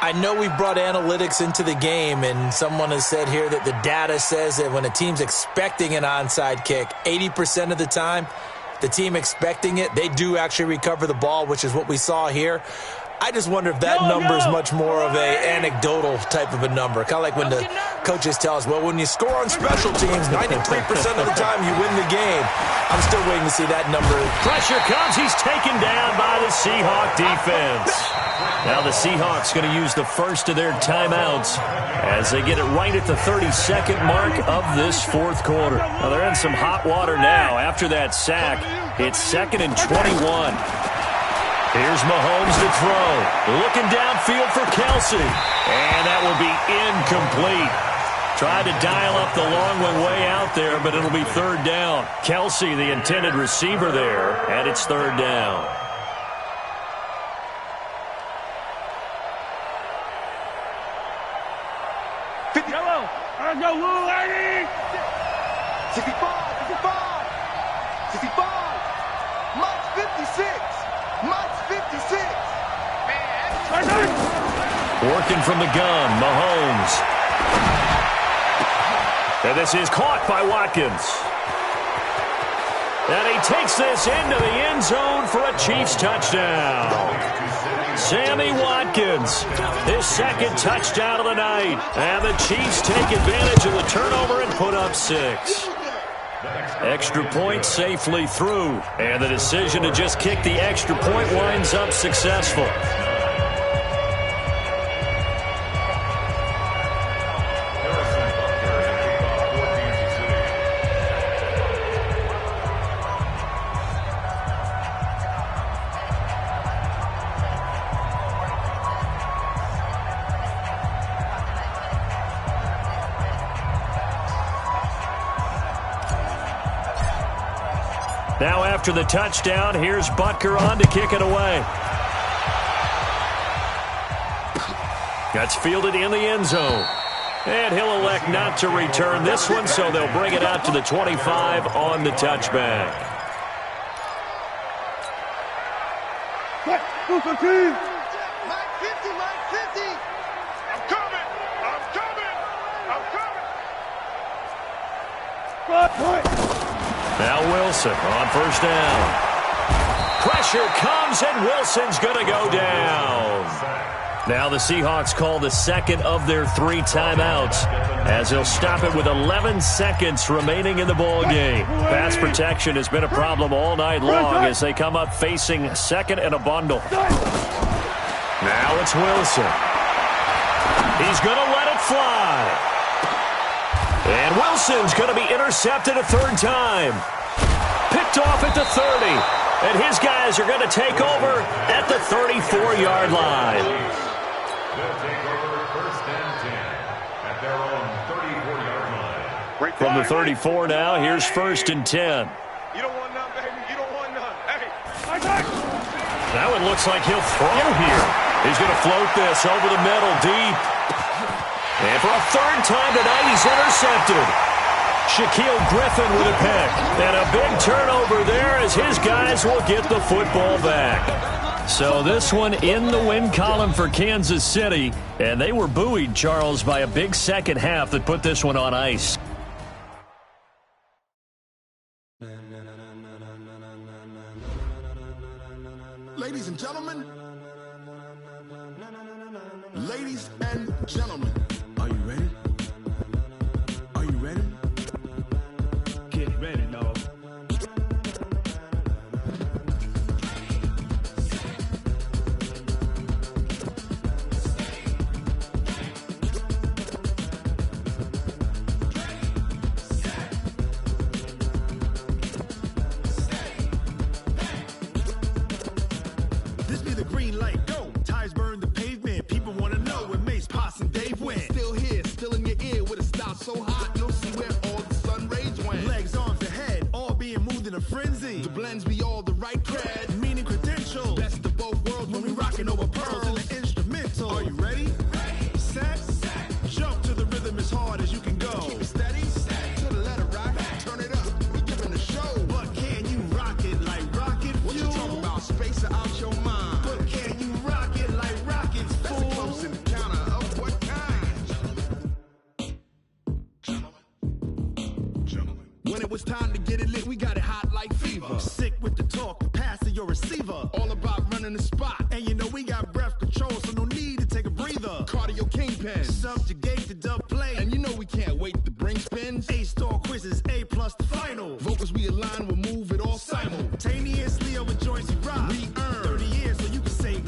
I know we brought analytics into the game, and someone has said here that the data says that when a team's expecting an onside kick, 80% of the time, the team expecting it, they do actually recover the ball, which is what we saw here. I just wonder if that number is much more of a anecdotal type of a number. Kind of like when the coaches tell us, well, when you score on special teams, 93% of the time you win the game. I'm still waiting to see that number. Pressure comes. He's taken down by the Seahawk defense. Now the Seahawks going to use the first of their timeouts as they get it right at the 32nd mark of this fourth quarter. Now they're in some hot water now after that sack. It's 2nd and 21. Here's Mahomes to throw. Looking downfield for Kelsey. And that will be incomplete. Tried to dial up the long one way out there, but it'll be 3rd down. Kelsey, the intended receiver there, and it's 3rd down. Yellow. Let's go, Lou, lady. 65, 65, 65. Mike's 56. Mike's 56. Working from the gun, Mahomes. And this is caught by Watkins. And he takes this into the end zone for a Chiefs touchdown. Sammy Watkins, his 2nd touchdown of the night. And the Chiefs take advantage of the turnover and put up 6. Extra point safely through. And the decision to just kick the extra point winds up successful. Now after the touchdown, here's Butker on to kick it away. That's fielded in the end zone. And he'll elect not to return this one, so they'll bring it out to the 25 on the touchback. Mike 50, Mike 50. I'm coming. Now Wilson on 1st down. Pressure comes, and Wilson's going to go down. Now the Seahawks call the 2nd of their 3 timeouts as they'll stop it with 11 seconds remaining in the ball game. Pass protection has been a problem all night long as they come up facing 2nd and a bundle. Now it's Wilson. He's going to let it fly. And Wilson's going to be intercepted a 3rd time. Picked off at the 30. And his guys are going to take over at the 34-yard line. They'll take over 1st and 10 at their own 34-yard line. From the 34 now, here's 1st and 10. You don't want none, baby. You don't want none. Hey. That one looks like he'll throw here. He's going to float this over the middle deep. And for a 3rd time tonight, he's intercepted. Shaquille Griffin with a pick. And a big turnover there as his guys will get the football back. So this one in the win column for Kansas City. And they were buoyed, Charles, by a big second half that put this one on ice. Ladies and gentlemen. Ladies and gentlemen. Are you ready? Are you ready? Get ready, dog. This be the green light, go. Tires burn the pavement. People want to know where Mace, Potts, and Dave went. Still here, still in your ear with a style so hot. You'll see where all the sun rays went. Legs, arms, and head, all being moved in a frenzy. The blends be all the right cred, meaning credentials. Best of both worlds when we rockin' over pearls in the instrumental. Are you ready? Set. Jump to the rhythm as hard as you can go. Keep it steady. To the letter rock. Turn it up. We giving the show. But can you rock it like rocket fuel? What you talking about? Space out your mind. But can you rock it like rockets, fool? That's a close encounter of what kind? Gentlemen. When it was time to get it lit, we got it hot like fever. Sick with the talk, passing your receiver. All about running the spot. And you know we got breath playpen. Subjugate